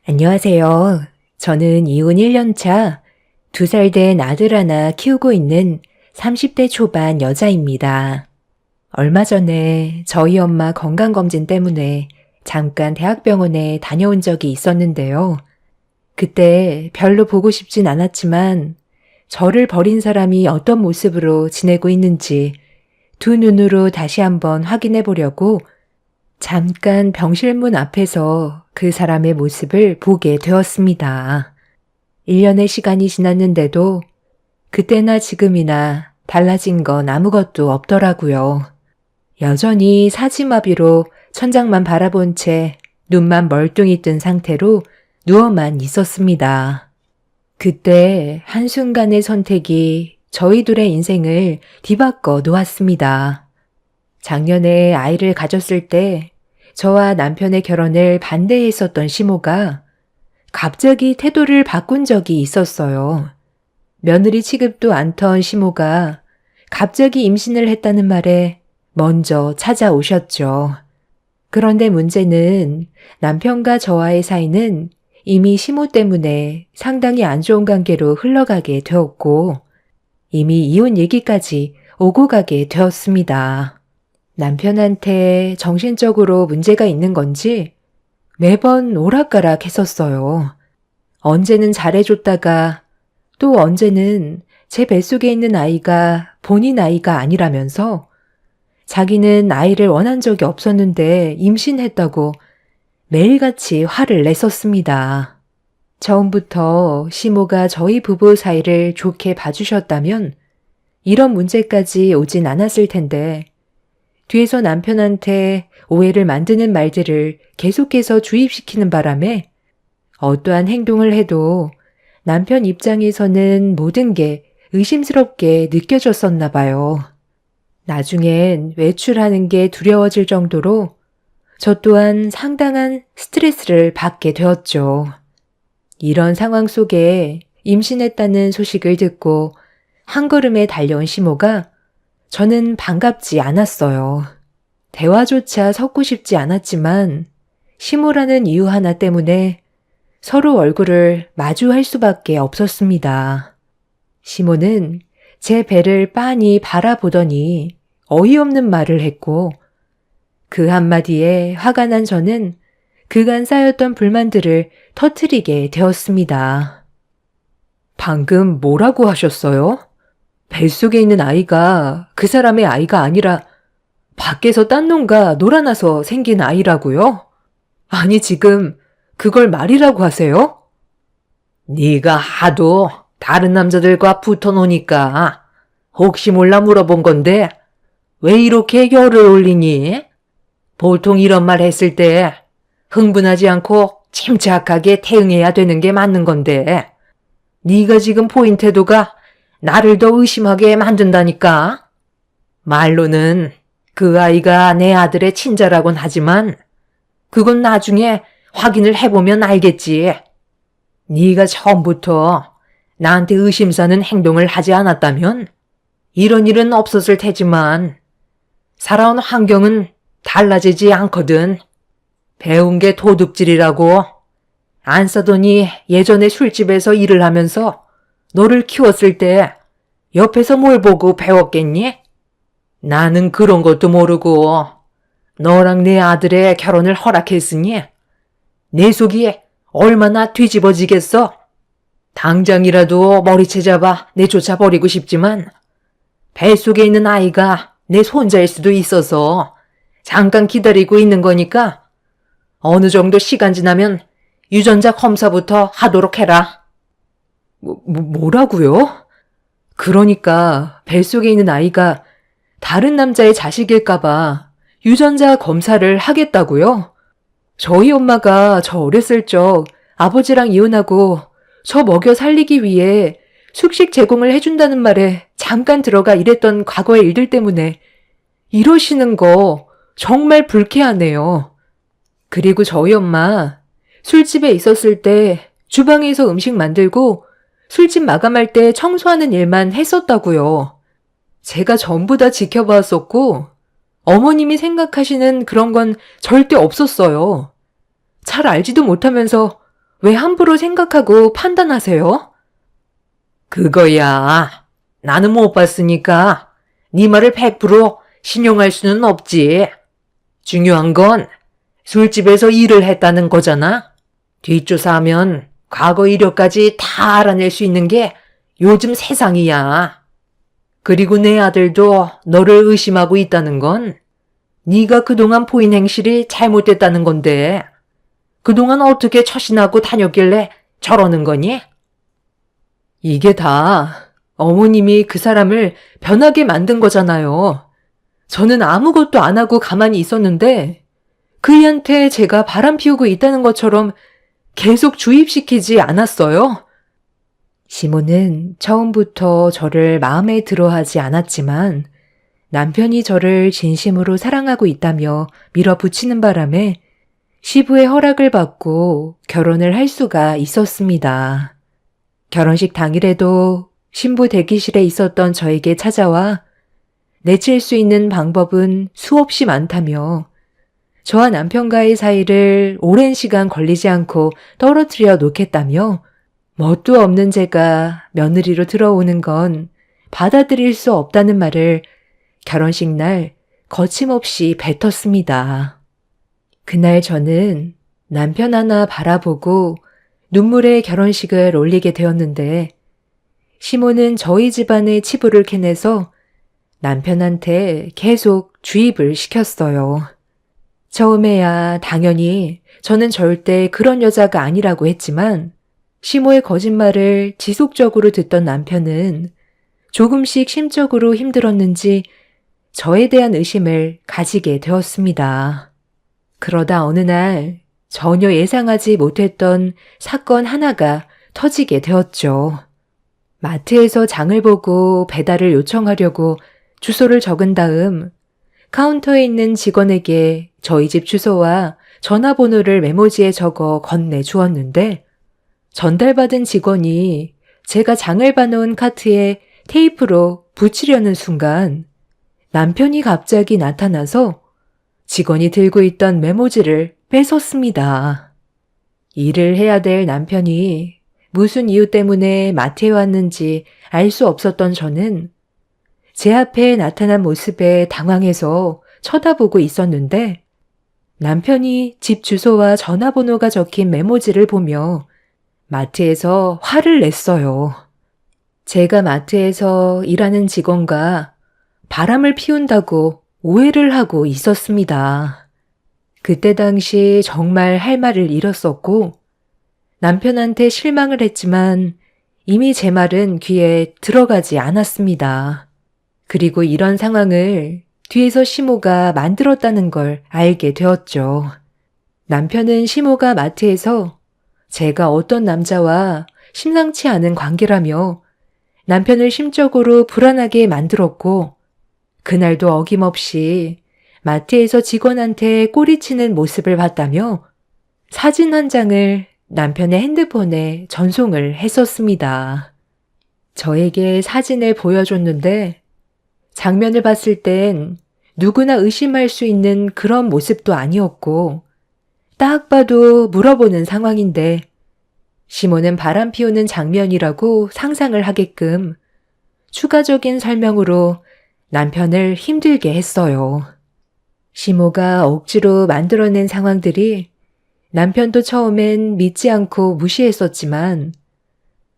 안녕하세요. 저는 이혼 1년 차 2살 된 아들 하나 키우고 있는 30대 초반 여자입니다. 얼마 전에 저희 엄마 건강검진 때문에 잠깐 대학병원에 다녀온 적이 있었는데요. 그때 별로 보고 싶진 않았지만 저를 버린 사람이 어떤 모습으로 지내고 있는지 두 눈으로 다시 한번 확인해 보려고 잠깐 병실문 앞에서 그 사람의 모습을 보게 되었습니다. 1년의 시간이 지났는데도 그때나 지금이나 달라진 건 아무것도 없더라고요. 여전히 사지마비로 천장만 바라본 채 눈만 멀뚱히 뜬 상태로 누워만 있었습니다. 그때 한순간의 선택이 저희 둘의 인생을 뒤바꿔 놓았습니다. 작년에 아이를 가졌을 때 저와 남편의 결혼을 반대했었던 시모가 갑자기 태도를 바꾼 적이 있었어요. 며느리 취급도 않던 시모가 갑자기 임신을 했다는 말에 먼저 찾아오셨죠. 그런데 문제는 남편과 저와의 사이는 이미 시모 때문에 상당히 안 좋은 관계로 흘러가게 되었고 이미 이혼 얘기까지 오고 가게 되었습니다. 남편한테 정신적으로 문제가 있는 건지 매번 오락가락 했었어요. 언제는 잘해줬다가 또 언제는 제 뱃속에 있는 아이가 본인 아이가 아니라면서 자기는 아이를 원한 적이 없었는데 임신했다고 매일같이 화를 냈었습니다. 처음부터 시모가 저희 부부 사이를 좋게 봐주셨다면 이런 문제까지 오진 않았을 텐데 뒤에서 남편한테 오해를 만드는 말들을 계속해서 주입시키는 바람에 어떠한 행동을 해도 남편 입장에서는 모든 게 의심스럽게 느껴졌었나 봐요. 나중엔 외출하는 게 두려워질 정도로 저 또한 상당한 스트레스를 받게 되었죠. 이런 상황 속에 임신했다는 소식을 듣고 한 걸음에 달려온 시모가 저는 반갑지 않았어요. 대화조차 섞고 싶지 않았지만 시모라는 이유 하나 때문에 서로 얼굴을 마주할 수밖에 없었습니다. 시모는 제 배를 빤히 바라보더니 어이없는 말을 했고 그 한마디에 화가 난 저는 그간 쌓였던 불만들을 터뜨리게 되었습니다. 방금 뭐라고 하셨어요? 뱃속에 있는 아이가 그 사람의 아이가 아니라 밖에서 딴 놈과 놀아나서 생긴 아이라고요? 아니 지금 그걸 말이라고 하세요? 네가 하도 다른 남자들과 붙어 노니까 혹시 몰라 물어본 건데 왜 이렇게 열을 올리니? 보통 이런 말 했을 때 흥분하지 않고 침착하게 대응해야 되는 게 맞는 건데 네가 지금 보인 태도가 나를 더 의심하게 만든다니까. 말로는 그 아이가 내 아들의 친자라곤 하지만 그건 나중에 확인을 해보면 알겠지. 네가 처음부터 나한테 의심사는 행동을 하지 않았다면 이런 일은 없었을 테지만 살아온 환경은 달라지지 않거든. 배운 게 도둑질이라고. 안 싸더니 예전에 술집에서 일을 하면서 너를 키웠을 때 옆에서 뭘 보고 배웠겠니? 나는 그런 것도 모르고 너랑 내 아들의 결혼을 허락했으니 내 속이 얼마나 뒤집어지겠어? 당장이라도 머리채 잡아 내쫓아 버리고 싶지만 뱃속에 있는 아이가 내 손자일 수도 있어서 잠깐 기다리고 있는 거니까 어느 정도 시간 지나면 유전자 검사부터 하도록 해라. 뭐라고요? 그러니까 뱃속에 있는 아이가 다른 남자의 자식일까봐 유전자 검사를 하겠다고요? 저희 엄마가 저 어렸을 적 아버지랑 이혼하고 저 먹여 살리기 위해 숙식 제공을 해준다는 말에 잠깐 들어가 일했던 과거의 일들 때문에 이러시는 거 정말 불쾌하네요. 그리고 저희 엄마 술집에 있었을 때 주방에서 음식 만들고 술집 마감할 때 청소하는 일만 했었다고요. 제가 전부 다 지켜봤었고 어머님이 생각하시는 그런 건 절대 없었어요. 잘 알지도 못하면서 왜 함부로 생각하고 판단하세요? 그거야. 나는 못 봤으니까 네 말을 100% 신용할 수는 없지. 중요한 건 술집에서 일을 했다는 거잖아. 뒷조사하면 과거 이력까지 다 알아낼 수 있는 게 요즘 세상이야. 그리고 내 아들도 너를 의심하고 있다는 건 네가 그동안 보인 행실이 잘못됐다는 건데 그동안 어떻게 처신하고 다녔길래 저러는 거니? 이게 다 어머님이 그 사람을 변하게 만든 거잖아요. 저는 아무것도 안 하고 가만히 있었는데 그이한테 제가 바람 피우고 있다는 것처럼 계속 주입시키지 않았어요? 시모는 처음부터 저를 마음에 들어하지 않았지만 남편이 저를 진심으로 사랑하고 있다며 밀어붙이는 바람에 시부의 허락을 받고 결혼을 할 수가 있었습니다. 결혼식 당일에도 신부 대기실에 있었던 저에게 찾아와 내칠 수 있는 방법은 수없이 많다며 저와 남편과의 사이를 오랜 시간 걸리지 않고 떨어뜨려 놓겠다며 뭣도 없는 제가 며느리로 들어오는 건 받아들일 수 없다는 말을 결혼식 날 거침없이 뱉었습니다. 그날 저는 남편 하나 바라보고 눈물의 결혼식을 올리게 되었는데 시모는 저희 집안의 치부를 캐내서 남편한테 계속 주입을 시켰어요. 처음에야 당연히 저는 절대 그런 여자가 아니라고 했지만 시모의 거짓말을 지속적으로 듣던 남편은 조금씩 심적으로 힘들었는지 저에 대한 의심을 가지게 되었습니다. 그러다 어느 날 전혀 예상하지 못했던 사건 하나가 터지게 되었죠. 마트에서 장을 보고 배달을 요청하려고 주소를 적은 다음 카운터에 있는 직원에게 저희 집 주소와 전화번호를 메모지에 적어 건네주었는데 전달받은 직원이 제가 장을 봐놓은 카트에 테이프로 붙이려는 순간 남편이 갑자기 나타나서 직원이 들고 있던 메모지를 뺏었습니다. 일을 해야 될 남편이 무슨 이유 때문에 마트에 왔는지 알 수 없었던 저는 제 앞에 나타난 모습에 당황해서 쳐다보고 있었는데 남편이 집 주소와 전화번호가 적힌 메모지를 보며 마트에서 화를 냈어요. 제가 마트에서 일하는 직원과 바람을 피운다고 오해를 하고 있었습니다. 그때 당시 정말 할 말을 잃었었고 남편한테 실망을 했지만 이미 제 말은 귀에 들어가지 않았습니다. 그리고 이런 상황을 뒤에서 시모가 만들었다는 걸 알게 되었죠. 남편은 시모가 마트에서 제가 어떤 남자와 심상치 않은 관계라며 남편을 심적으로 불안하게 만들었고 그날도 어김없이 마트에서 직원한테 꼬리치는 모습을 봤다며 사진 한 장을 남편의 핸드폰에 전송을 했었습니다. 저에게 사진을 보여줬는데 장면을 봤을 땐 누구나 의심할 수 있는 그런 모습도 아니었고 딱 봐도 물어보는 상황인데 시모는 바람 피우는 장면이라고 상상을 하게끔 추가적인 설명으로 남편을 힘들게 했어요. 시모가 억지로 만들어낸 상황들이 남편도 처음엔 믿지 않고 무시했었지만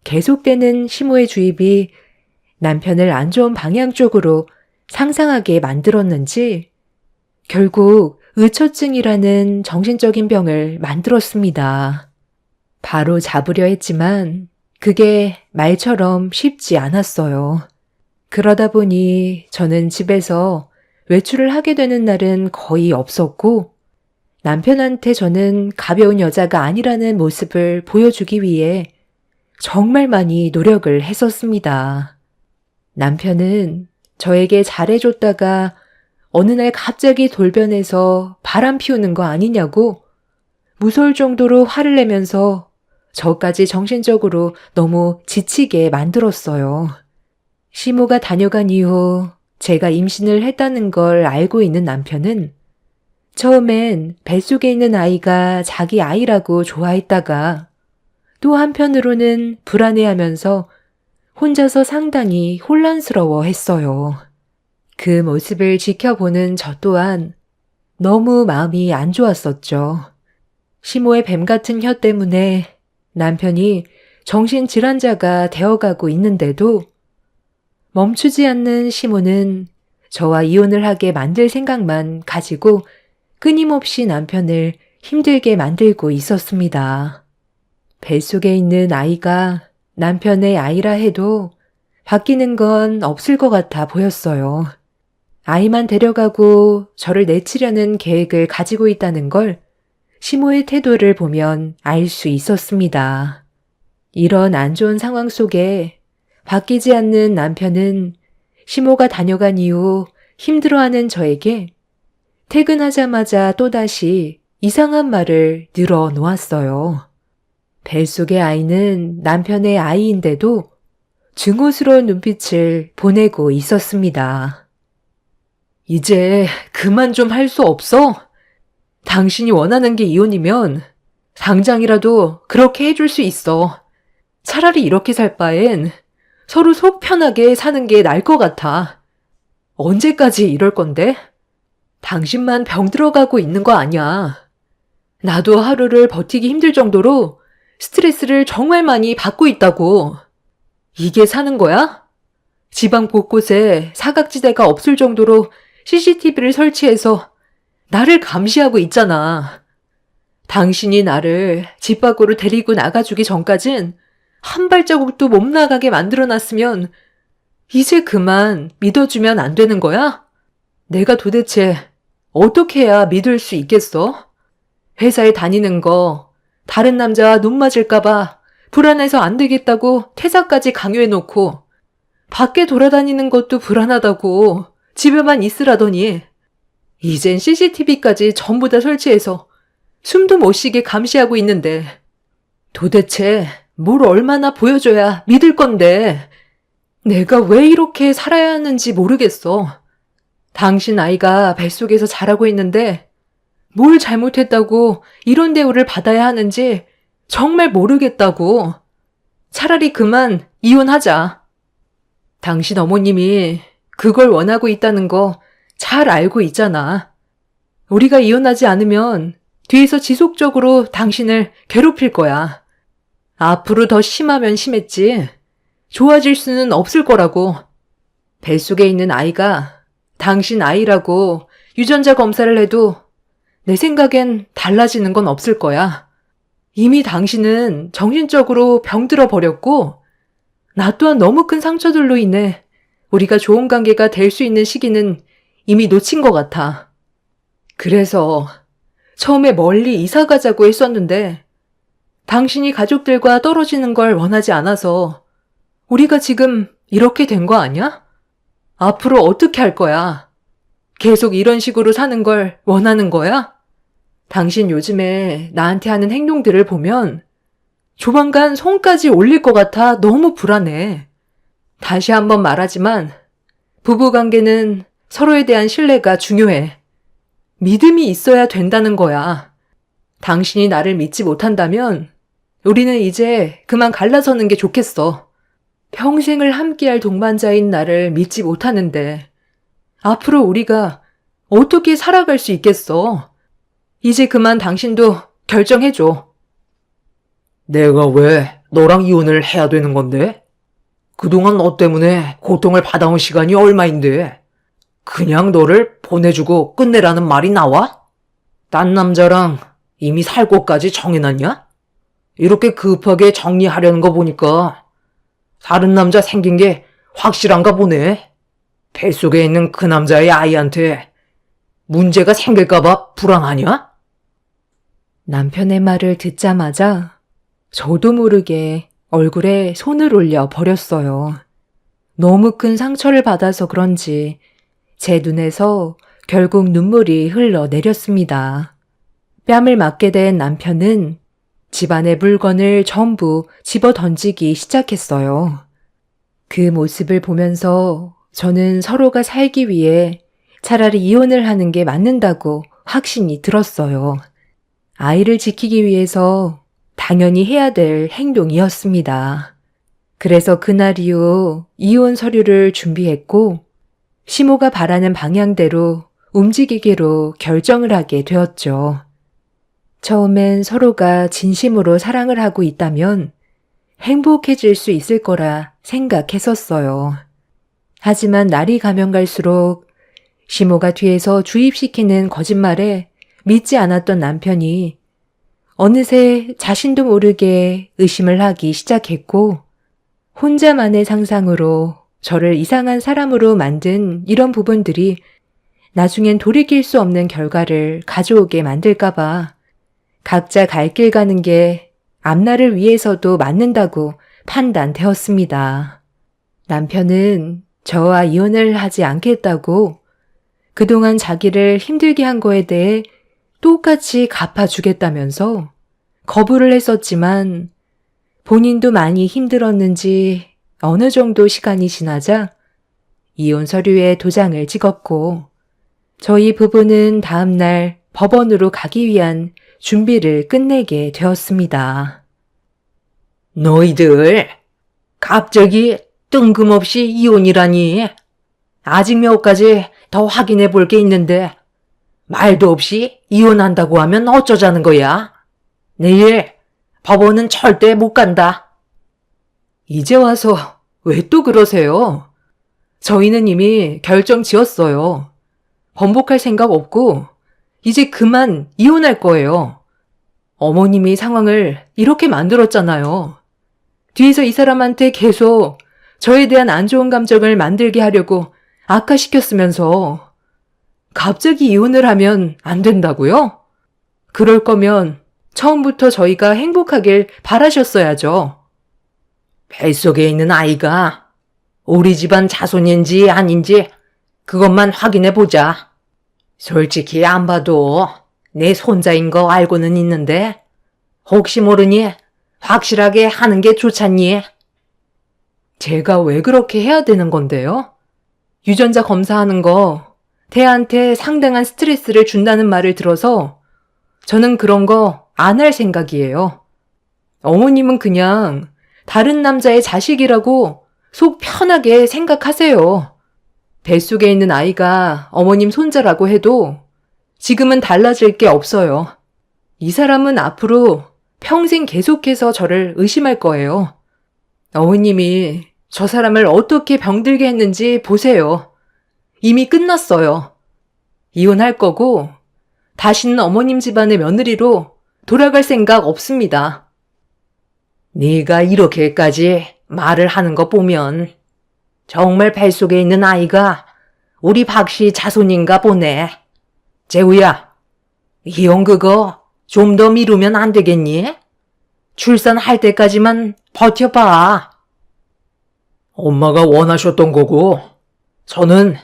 계속되는 시모의 주입이 남편을 안 좋은 방향 쪽으로 상상하게 만들었는지 결국 의처증이라는 정신적인 병을 만들었습니다. 바로 잡으려 했지만 그게 말처럼 쉽지 않았어요. 그러다 보니 저는 집에서 외출을 하게 되는 날은 거의 없었고 남편한테 저는 가벼운 여자가 아니라는 모습을 보여주기 위해 정말 많이 노력을 했었습니다. 남편은 저에게 잘해줬다가 어느 날 갑자기 돌변해서 바람 피우는 거 아니냐고 무서울 정도로 화를 내면서 저까지 정신적으로 너무 지치게 만들었어요. 시모가 다녀간 이후 제가 임신을 했다는 걸 알고 있는 남편은 처음엔 뱃속에 있는 아이가 자기 아이라고 좋아했다가 또 한편으로는 불안해하면서 혼자서 상당히 혼란스러워 했어요. 그 모습을 지켜보는 저 또한 너무 마음이 안 좋았었죠. 시모의 뱀 같은 혀 때문에 남편이 정신질환자가 되어가고 있는데도 멈추지 않는 시모는 저와 이혼을 하게 만들 생각만 가지고 끊임없이 남편을 힘들게 만들고 있었습니다. 뱃속에 있는 아이가 남편의 아이라 해도 바뀌는 건 없을 것 같아 보였어요. 아이만 데려가고 저를 내치려는 계획을 가지고 있다는 걸 시모의 태도를 보면 알 수 있었습니다. 이런 안 좋은 상황 속에 바뀌지 않는 남편은 시모가 다녀간 이후 힘들어하는 저에게 퇴근하자마자 또다시 이상한 말을 늘어놓았어요. 뱃속의 아이는 남편의 아이인데도 증오스러운 눈빛을 보내고 있었습니다. 이제 그만 좀 할 수 없어? 당신이 원하는 게 이혼이면 당장이라도 그렇게 해줄 수 있어. 차라리 이렇게 살 바엔 서로 속 편하게 사는 게 나을 것 같아. 언제까지 이럴 건데? 당신만 병 들어가고 있는 거 아니야. 나도 하루를 버티기 힘들 정도로 스트레스를 정말 많이 받고 있다고. 이게 사는 거야? 지방 곳곳에 사각지대가 없을 정도로 CCTV를 설치해서 나를 감시하고 있잖아. 당신이 나를 집 밖으로 데리고 나가주기 전까진 한 발자국도 못 나가게 만들어놨으면 이제 그만 믿어주면 안 되는 거야? 내가 도대체 어떻게 해야 믿을 수 있겠어? 회사에 다니는 거 다른 남자와 눈 맞을까봐 불안해서 안 되겠다고 퇴사까지 강요해놓고 밖에 돌아다니는 것도 불안하다고 집에만 있으라더니 이젠 CCTV까지 전부 다 설치해서 숨도 못 쉬게 감시하고 있는데 도대체 뭘 얼마나 보여줘야 믿을 건데 내가 왜 이렇게 살아야 하는지 모르겠어. 당신 아이가 뱃속에서 자라고 있는데 뭘 잘못했다고 이런 대우를 받아야 하는지 정말 모르겠다고. 차라리 그만 이혼하자. 당신 어머님이 그걸 원하고 있다는 거 잘 알고 있잖아. 우리가 이혼하지 않으면 뒤에서 지속적으로 당신을 괴롭힐 거야. 앞으로 더 심하면 심했지 좋아질 수는 없을 거라고. 뱃속에 있는 아이가 당신 아이라고 유전자 검사를 해도 내 생각엔 달라지는 건 없을 거야. 이미 당신은 정신적으로 병들어 버렸고 나 또한 너무 큰 상처들로 인해 우리가 좋은 관계가 될 수 있는 시기는 이미 놓친 것 같아. 그래서 처음에 멀리 이사 가자고 했었는데 당신이 가족들과 떨어지는 걸 원하지 않아서 우리가 지금 이렇게 된 거 아니야? 앞으로 어떻게 할 거야? 계속 이런 식으로 사는 걸 원하는 거야? 당신 요즘에 나한테 하는 행동들을 보면 조만간 손까지 올릴 것 같아 너무 불안해. 다시 한번 말하지만 부부관계는 서로에 대한 신뢰가 중요해. 믿음이 있어야 된다는 거야. 당신이 나를 믿지 못한다면 우리는 이제 그만 갈라서는 게 좋겠어. 평생을 함께할 동반자인 나를 믿지 못하는데 앞으로 우리가 어떻게 살아갈 수 있겠어? 이제 그만 당신도 결정해줘. 내가 왜 너랑 이혼을 해야 되는 건데? 그동안 너 때문에 고통을 받아온 시간이 얼마인데 그냥 너를 보내주고 끝내라는 말이 나와? 딴 남자랑 이미 살 곳까지 정해놨냐? 이렇게 급하게 정리하려는 거 보니까 다른 남자 생긴 게 확실한가 보네. 뱃속에 있는 그 남자의 아이한테 문제가 생길까봐 불안하냐? 남편의 말을 듣자마자 저도 모르게 얼굴에 손을 올려 버렸어요. 너무 큰 상처를 받아서 그런지 제 눈에서 결국 눈물이 흘러내렸습니다. 뺨을 맞게 된 남편은 집안의 물건을 전부 집어 던지기 시작했어요. 그 모습을 보면서 저는 서로가 살기 위해 차라리 이혼을 하는 게 맞는다고 확신이 들었어요. 아이를 지키기 위해서 당연히 해야 될 행동이었습니다. 그래서 그날 이후 이혼 서류를 준비했고 시모가 바라는 방향대로 움직이기로 결정을 하게 되었죠. 처음엔 서로가 진심으로 사랑을 하고 있다면 행복해질 수 있을 거라 생각했었어요. 하지만 날이 가면 갈수록 시모가 뒤에서 주입시키는 거짓말에 믿지 않았던 남편이 어느새 자신도 모르게 의심을 하기 시작했고 혼자만의 상상으로 저를 이상한 사람으로 만든 이런 부분들이 나중엔 돌이킬 수 없는 결과를 가져오게 만들까봐 각자 갈 길 가는 게 앞날을 위해서도 맞는다고 판단되었습니다. 남편은 저와 이혼을 하지 않겠다고 그동안 자기를 힘들게 한 거에 대해 똑같이 갚아주겠다면서 거부를 했었지만 본인도 많이 힘들었는지 어느 정도 시간이 지나자 이혼 서류에 도장을 찍었고 저희 부부는 다음날 법원으로 가기 위한 준비를 끝내게 되었습니다. 너희들 갑자기 뜬금없이 이혼이라니. 아직 몇 가지 더 확인해 볼 게 있는데 말도 없이 이혼한다고 하면 어쩌자는 거야? 내일 법원은 절대 못 간다. 이제 와서 왜 또 그러세요? 저희는 이미 결정 지었어요. 번복할 생각 없고 이제 그만 이혼할 거예요. 어머님이 상황을 이렇게 만들었잖아요. 뒤에서 이 사람한테 계속 저에 대한 안 좋은 감정을 만들게 하려고 악화시켰으면서 갑자기 이혼을 하면 안 된다고요? 그럴 거면 처음부터 저희가 행복하길 바라셨어야죠. 뱃속에 있는 아이가 우리 집안 자손인지 아닌지 그것만 확인해 보자. 솔직히 안 봐도 내 손자인 거 알고는 있는데 혹시 모르니 확실하게 하는 게 좋잖니? 제가 왜 그렇게 해야 되는 건데요? 유전자 검사하는 거 태아한테 상당한 스트레스를 준다는 말을 들어서 저는 그런 거 안 할 생각이에요. 어머님은 그냥 다른 남자의 자식이라고 속 편하게 생각하세요. 뱃속에 있는 아이가 어머님 손자라고 해도 지금은 달라질 게 없어요. 이 사람은 앞으로 평생 계속해서 저를 의심할 거예요. 어머님이 저 사람을 어떻게 병들게 했는지 보세요. 이미 끝났어요. 이혼할 거고 다시는 어머님 집안의 며느리로 돌아갈 생각 없습니다. 네가 이렇게까지 말을 하는 거 보면 정말 뱃속에 있는 아이가 우리 박씨 자손인가 보네. 재우야, 이혼 그거 좀 더 미루면 안 되겠니? 출산할 때까지만 버텨봐. 엄마가 원하셨던 거고 저는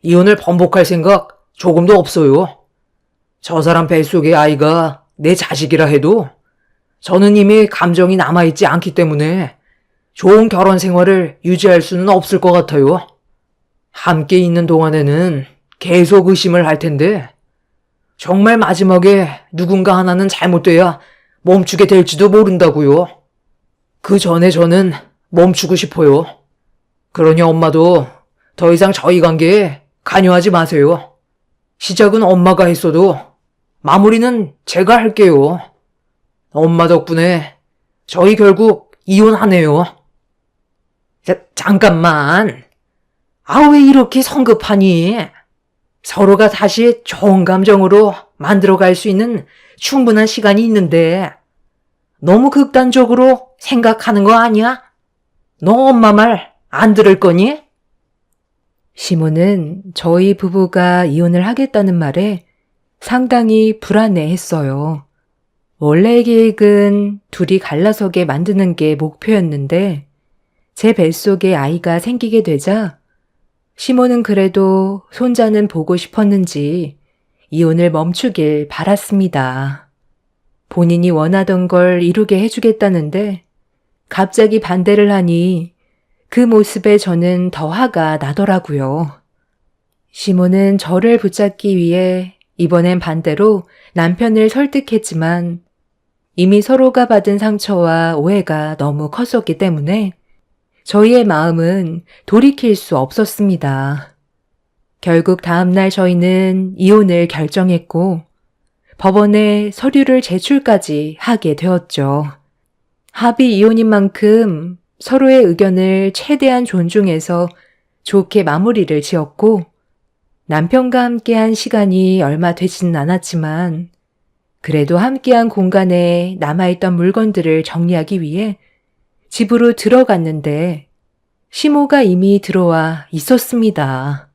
이혼을 번복할 생각 조금도 없어요. 저 사람 뱃속의 아이가 내 자식이라 해도 저는 이미 감정이 남아있지 않기 때문에 좋은 결혼 생활을 유지할 수는 없을 것 같아요. 함께 있는 동안에는 계속 의심을 할 텐데 정말 마지막에 누군가 하나는 잘못돼야 멈추게 될지도 모른다고요. 그 전에 저는 멈추고 싶어요. 그러니 엄마도 더 이상 저희 관계에 관여하지 마세요. 시작은 엄마가 했어도 마무리는 제가 할게요. 엄마 덕분에 저희 결국 이혼하네요. 잠깐만. 왜 이렇게 성급하니? 서로가 다시 좋은 감정으로 만들어갈 수 있는 충분한 시간이 있는데 너무 극단적으로 생각하는 거 아니야? 너 엄마 말 안 들을 거니? 시모는 저희 부부가 이혼을 하겠다는 말에 상당히 불안해했어요. 원래의 계획은 둘이 갈라서게 만드는 게 목표였는데 제 뱃속에 아이가 생기게 되자 시모는 그래도 손자는 보고 싶었는지 이혼을 멈추길 바랐습니다. 본인이 원하던 걸 이루게 해주겠다는데 갑자기 반대를 하니 그 모습에 저는 더 화가 나더라고요. 시모는 저를 붙잡기 위해 이번엔 반대로 남편을 설득했지만 이미 서로가 받은 상처와 오해가 너무 컸었기 때문에 저희의 마음은 돌이킬 수 없었습니다. 결국 다음날 저희는 이혼을 결정했고 법원에 서류를 제출까지 하게 되었죠. 합의 이혼인 만큼 서로의 의견을 최대한 존중해서 좋게 마무리를 지었고 남편과 함께한 시간이 얼마 되지는 않았지만 그래도 함께한 공간에 남아있던 물건들을 정리하기 위해 집으로 들어갔는데 시모가 이미 들어와 있었습니다.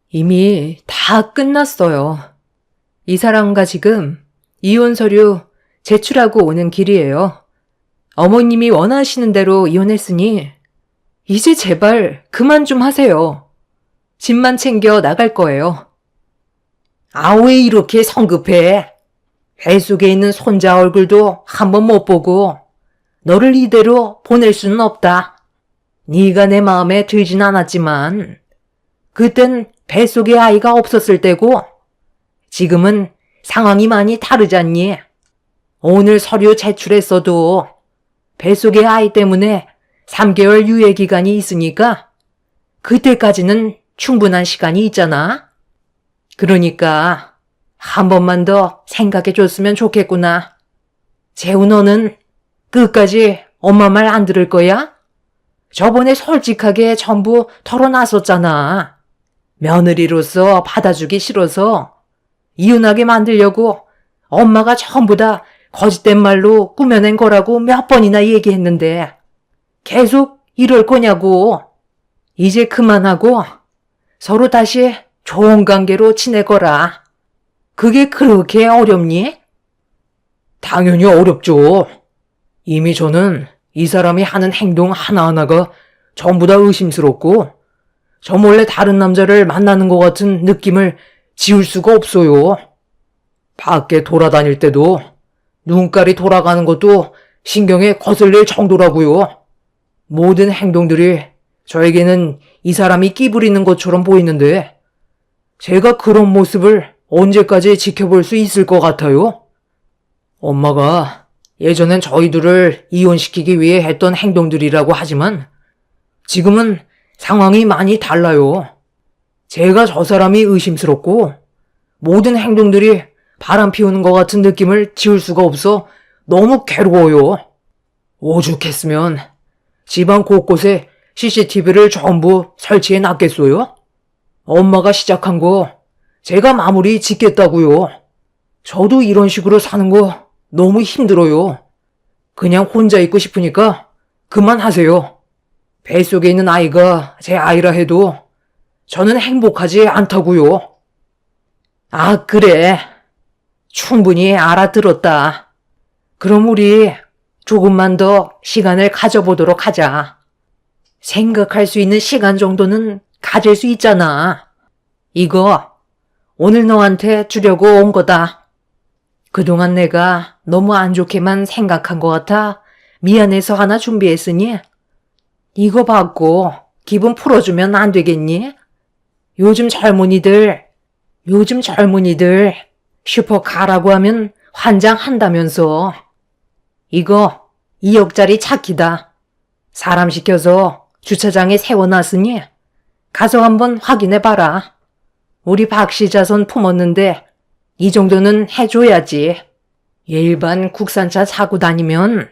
이미 다 끝났어요. 이 사람과 지금 이혼 서류 제출하고 오는 길이에요. 어머님이 원하시는 대로 이혼했으니 이제 제발 그만 좀 하세요. 집만 챙겨 나갈 거예요. 아, 왜 이렇게 성급해? 뱃속에 있는 손자 얼굴도 한번 못 보고 너를 이대로 보낼 수는 없다. 네가 내 마음에 들진 않았지만 그땐 뱃속에 아이가 없었을 때고 지금은 상황이 많이 다르잖니. 오늘 서류 제출했어도 뱃속의 아이 때문에 3개월 유예 기간이 있으니까 그때까지는 충분한 시간이 있잖아. 그러니까 한 번만 더 생각해 줬으면 좋겠구나. 재우 너는 끝까지 엄마 말 안 들을 거야? 저번에 솔직하게 전부 털어놨었잖아. 며느리로서 받아주기 싫어서 이혼하게 만들려고 엄마가 전부 다 거짓된 말로 꾸며낸 거라고 몇 번이나 얘기했는데 계속 이럴 거냐고. 이제 그만하고 서로 다시 좋은 관계로 지내거라. 그게 그렇게 어렵니? 당연히 어렵죠. 이미 저는 이 사람이 하는 행동 하나하나가 전부 다 의심스럽고 저 몰래 다른 남자를 만나는 것 같은 느낌을 지울 수가 없어요. 밖에 돌아다닐 때도 눈깔이 돌아가는 것도 신경에 거슬릴 정도라고요. 모든 행동들이 저에게는 이 사람이 끼부리는 것처럼 보이는데 제가 그런 모습을 언제까지 지켜볼 수 있을 것 같아요? 엄마가 예전엔 저희들을 이혼시키기 위해 했던 행동들이라고 하지만 지금은 상황이 많이 달라요. 제가 저 사람이 의심스럽고 모든 행동들이 바람 피우는 것 같은 느낌을 지울 수가 없어 너무 괴로워요. 오죽했으면 집안 곳곳에 CCTV를 전부 설치해 놨겠어요? 엄마가 시작한 거 제가 마무리 짓겠다고요. 저도 이런 식으로 사는 거 너무 힘들어요. 그냥 혼자 있고 싶으니까 그만하세요. 뱃속에 있는 아이가 제 아이라 해도 저는 행복하지 않다고요. 아, 그래. 충분히 알아들었다. 그럼 우리 조금만 더 시간을 가져보도록 하자. 생각할 수 있는 시간 정도는 가질 수 있잖아. 이거 오늘 너한테 주려고 온 거다. 그동안 내가 너무 안 좋게만 생각한 것 같아 미안해서 하나 준비했으니 이거 받고 기분 풀어주면 안 되겠니? 요즘 젊은이들 슈퍼카라고 하면 환장한다면서. 이거 2억짜리 차키다. 사람 시켜서 주차장에 세워놨으니 가서 한번 확인해봐라. 우리 박씨 자손 품었는데 이 정도는 해줘야지. 일반 국산차 사고 다니면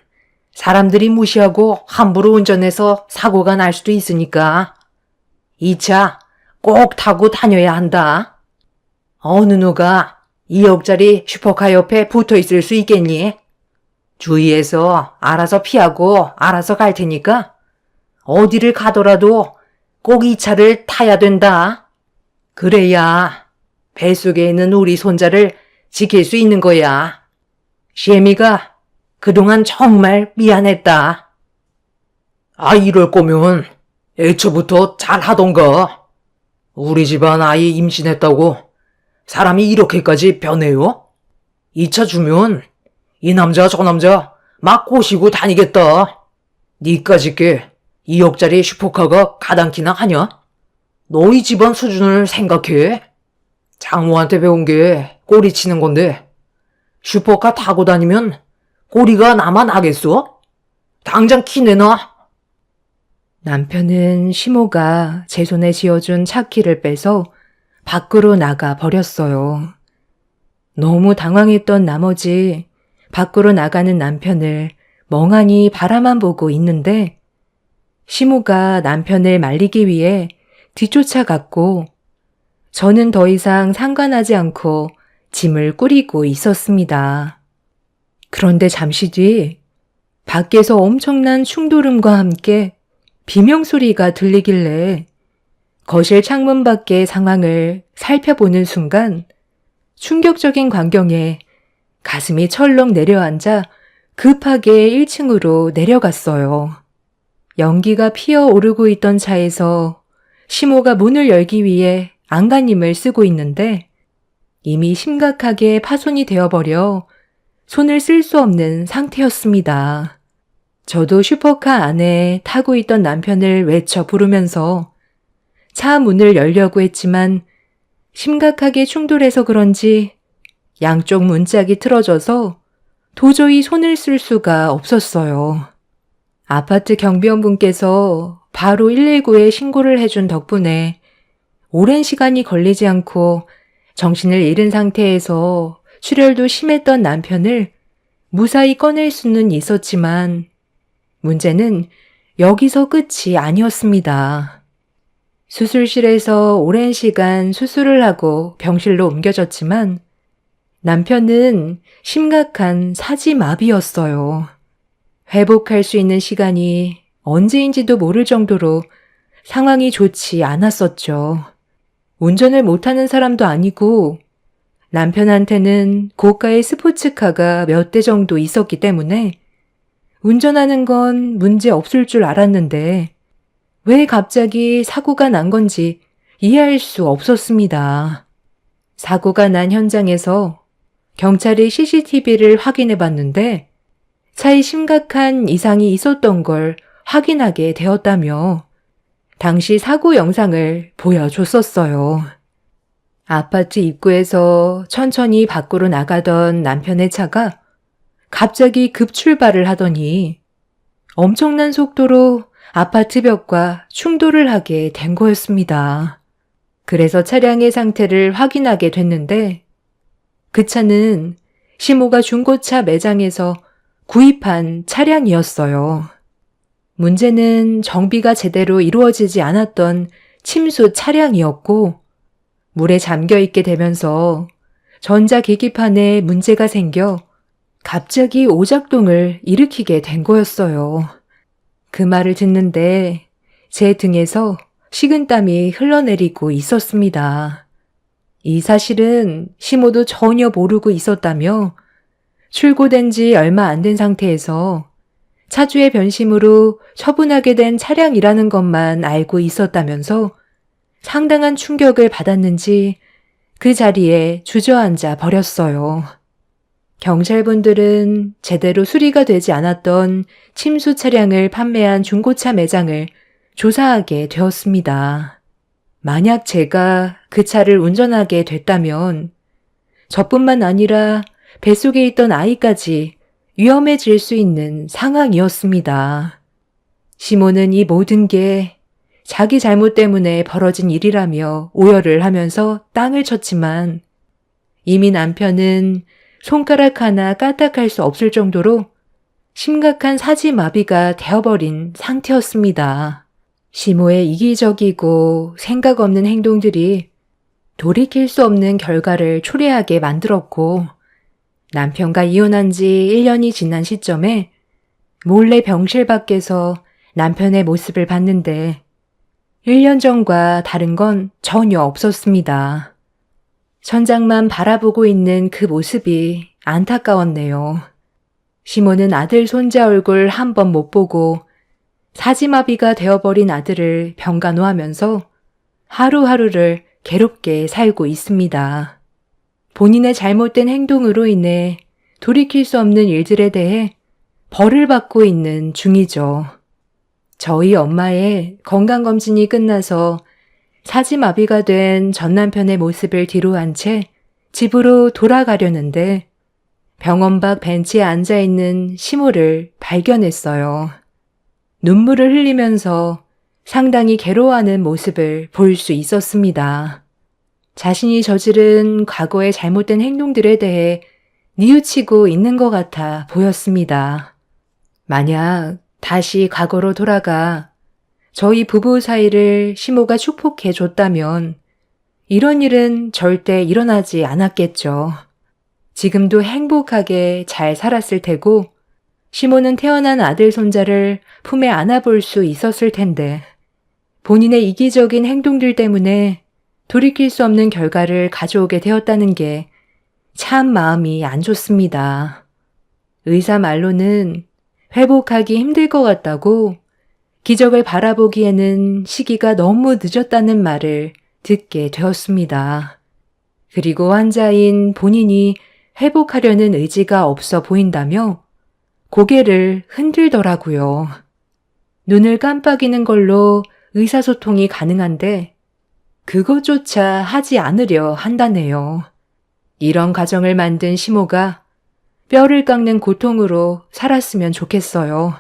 사람들이 무시하고 함부로 운전해서 사고가 날 수도 있으니까 이 차 꼭 타고 다녀야 한다. 어느 누가 2억짜리 슈퍼카 옆에 붙어 있을 수 있겠니? 주위에서 알아서 피하고 알아서 갈 테니까 어디를 가더라도 꼭 이 차를 타야 된다. 그래야 뱃속에 있는 우리 손자를 지킬 수 있는 거야. 시애미가 그동안 정말 미안했다. 아, 이럴 거면 애초부터 잘하던가. 우리 집안 아이 임신했다고 사람이 이렇게까지 변해요? 이 차 주면 이 남자 저 남자 막 꼬시고 다니겠다. 니까짓게 2억짜리 슈퍼카가 가당키나 하냐? 너희 집안 수준을 생각해. 장모한테 배운 게 꼬리치는 건데 슈퍼카 타고 다니면 꼬리가 나만 하겠어? 당장 키 내놔. 남편은 시모가 제 손에 쥐어준 차키를 빼서 밖으로 나가 버렸어요. 너무 당황했던 나머지 밖으로 나가는 남편을 멍하니 바라만 보고 있는데 시모가 남편을 말리기 위해 뒤쫓아갔고 저는 더 이상 상관하지 않고 짐을 꾸리고 있었습니다. 그런데 잠시 뒤 밖에서 엄청난 충돌음과 함께 비명소리가 들리길래 거실 창문 밖의 상황을 살펴보는 순간 충격적인 광경에 가슴이 철렁 내려앉아 급하게 1층으로 내려갔어요. 연기가 피어오르고 있던 차에서 시모가 문을 열기 위해 안간힘을 쓰고 있는데 이미 심각하게 파손이 되어버려 손을 쓸 수 없는 상태였습니다. 저도 슈퍼카 안에 타고 있던 남편을 외쳐 부르면서 차 문을 열려고 했지만 심각하게 충돌해서 그런지 양쪽 문짝이 틀어져서 도저히 손을 쓸 수가 없었어요. 아파트 경비원분께서 바로 119에 신고를 해준 덕분에 오랜 시간이 걸리지 않고 정신을 잃은 상태에서 출혈도 심했던 남편을 무사히 꺼낼 수는 있었지만 문제는 여기서 끝이 아니었습니다. 수술실에서 오랜 시간 수술을 하고 병실로 옮겨졌지만 남편은 심각한 사지마비였어요. 회복할 수 있는 시간이 언제인지도 모를 정도로 상황이 좋지 않았었죠. 운전을 못하는 사람도 아니고 남편한테는 고가의 스포츠카가 몇 대 정도 있었기 때문에 운전하는 건 문제 없을 줄 알았는데 왜 갑자기 사고가 난 건지 이해할 수 없었습니다. 사고가 난 현장에서 경찰이 CCTV를 확인해 봤는데 차에 심각한 이상이 있었던 걸 확인하게 되었다며 당시 사고 영상을 보여줬었어요. 아파트 입구에서 천천히 밖으로 나가던 남편의 차가 갑자기 급출발을 하더니 엄청난 속도로 아파트 벽과 충돌을 하게 된 거였습니다. 그래서 차량의 상태를 확인하게 됐는데 그 차는 시모가 중고차 매장에서 구입한 차량이었어요. 문제는 정비가 제대로 이루어지지 않았던 침수 차량이었고 물에 잠겨 있게 되면서 전자계기판에 문제가 생겨 갑자기 오작동을 일으키게 된 거였어요. 그 말을 듣는데 제 등에서 식은땀이 흘러내리고 있었습니다. 이 사실은 시모도 전혀 모르고 있었다며 출고된 지 얼마 안 된 상태에서 차주의 변심으로 처분하게 된 차량이라는 것만 알고 있었다면서 상당한 충격을 받았는지 그 자리에 주저앉아 버렸어요. 경찰분들은 제대로 수리가 되지 않았던 침수 차량을 판매한 중고차 매장을 조사하게 되었습니다. 만약 제가 그 차를 운전하게 됐다면 저뿐만 아니라 뱃속에 있던 아이까지 위험해질 수 있는 상황이었습니다. 시모는 이 모든 게 자기 잘못 때문에 벌어진 일이라며 오열을 하면서 땅을 쳤지만 이미 남편은 손가락 하나 까딱할 수 없을 정도로 심각한 사지마비가 되어버린 상태였습니다. 시모의 이기적이고 생각 없는 행동들이 돌이킬 수 없는 결과를 초래하게 만들었고 남편과 이혼한 지 1년이 지난 시점에 몰래 병실 밖에서 남편의 모습을 봤는데 1년 전과 다른 건 전혀 없었습니다. 천장만 바라보고 있는 그 모습이 안타까웠네요. 시모는 아들 손자 얼굴 한 번 못 보고 사지마비가 되어버린 아들을 병간호하면서 하루하루를 괴롭게 살고 있습니다. 본인의 잘못된 행동으로 인해 돌이킬 수 없는 일들에 대해 벌을 받고 있는 중이죠. 저희 엄마의 건강검진이 끝나서 사지마비가 된 전 남편의 모습을 뒤로한 채 집으로 돌아가려는데 병원 밖 벤치에 앉아있는 시모를 발견했어요. 눈물을 흘리면서 상당히 괴로워하는 모습을 볼 수 있었습니다. 자신이 저지른 과거의 잘못된 행동들에 대해 뉘우치고 있는 것 같아 보였습니다. 만약 다시 과거로 돌아가 저희 부부 사이를 시모가 축복해 줬다면 이런 일은 절대 일어나지 않았겠죠. 지금도 행복하게 잘 살았을 테고 시모는 태어난 아들 손자를 품에 안아볼 수 있었을 텐데 본인의 이기적인 행동들 때문에 돌이킬 수 없는 결과를 가져오게 되었다는 게 참 마음이 안 좋습니다. 의사 말로는 회복하기 힘들 것 같다고 기적을 바라보기에는 시기가 너무 늦었다는 말을 듣게 되었습니다. 그리고 환자인 본인이 회복하려는 의지가 없어 보인다며 고개를 흔들더라고요. 눈을 깜빡이는 걸로 의사소통이 가능한데 그것조차 하지 않으려 한다네요. 이런 가정을 만든 시모가 뼈를 깎는 고통으로 살았으면 좋겠어요.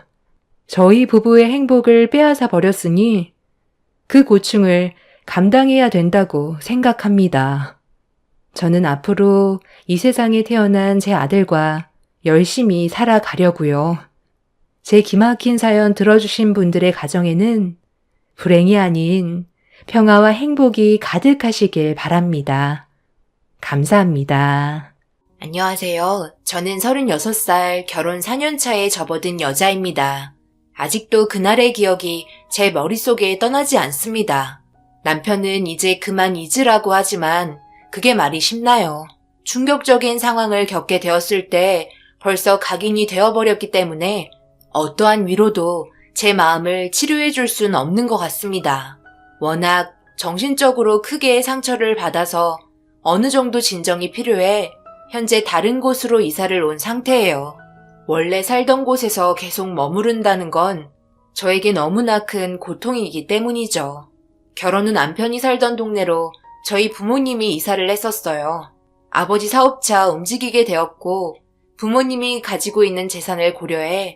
저희 부부의 행복을 빼앗아 버렸으니 그 고충을 감당해야 된다고 생각합니다. 저는 앞으로 이 세상에 태어난 제 아들과 열심히 살아가려고요. 제 기막힌 사연 들어주신 분들의 가정에는 불행이 아닌 평화와 행복이 가득하시길 바랍니다. 감사합니다. 안녕하세요. 저는 36살 결혼 4년 차에 접어든 여자입니다. 아직도 그날의 기억이 제 머릿속에 떠나지 않습니다. 남편은 이제 그만 잊으라고 하지만 그게 말이 쉽나요? 충격적인 상황을 겪게 되었을 때 벌써 각인이 되어버렸기 때문에 어떠한 위로도 제 마음을 치료해 줄 수는 없는 것 같습니다. 워낙 정신적으로 크게 상처를 받아서 어느 정도 진정이 필요해 현재 다른 곳으로 이사를 온 상태예요. 원래 살던 곳에서 계속 머무른다는 건 저에게 너무나 큰 고통이기 때문이죠. 결혼 후 남편이 살던 동네로 저희 부모님이 이사를 했었어요. 아버지 사업차 움직이게 되었고 부모님이 가지고 있는 재산을 고려해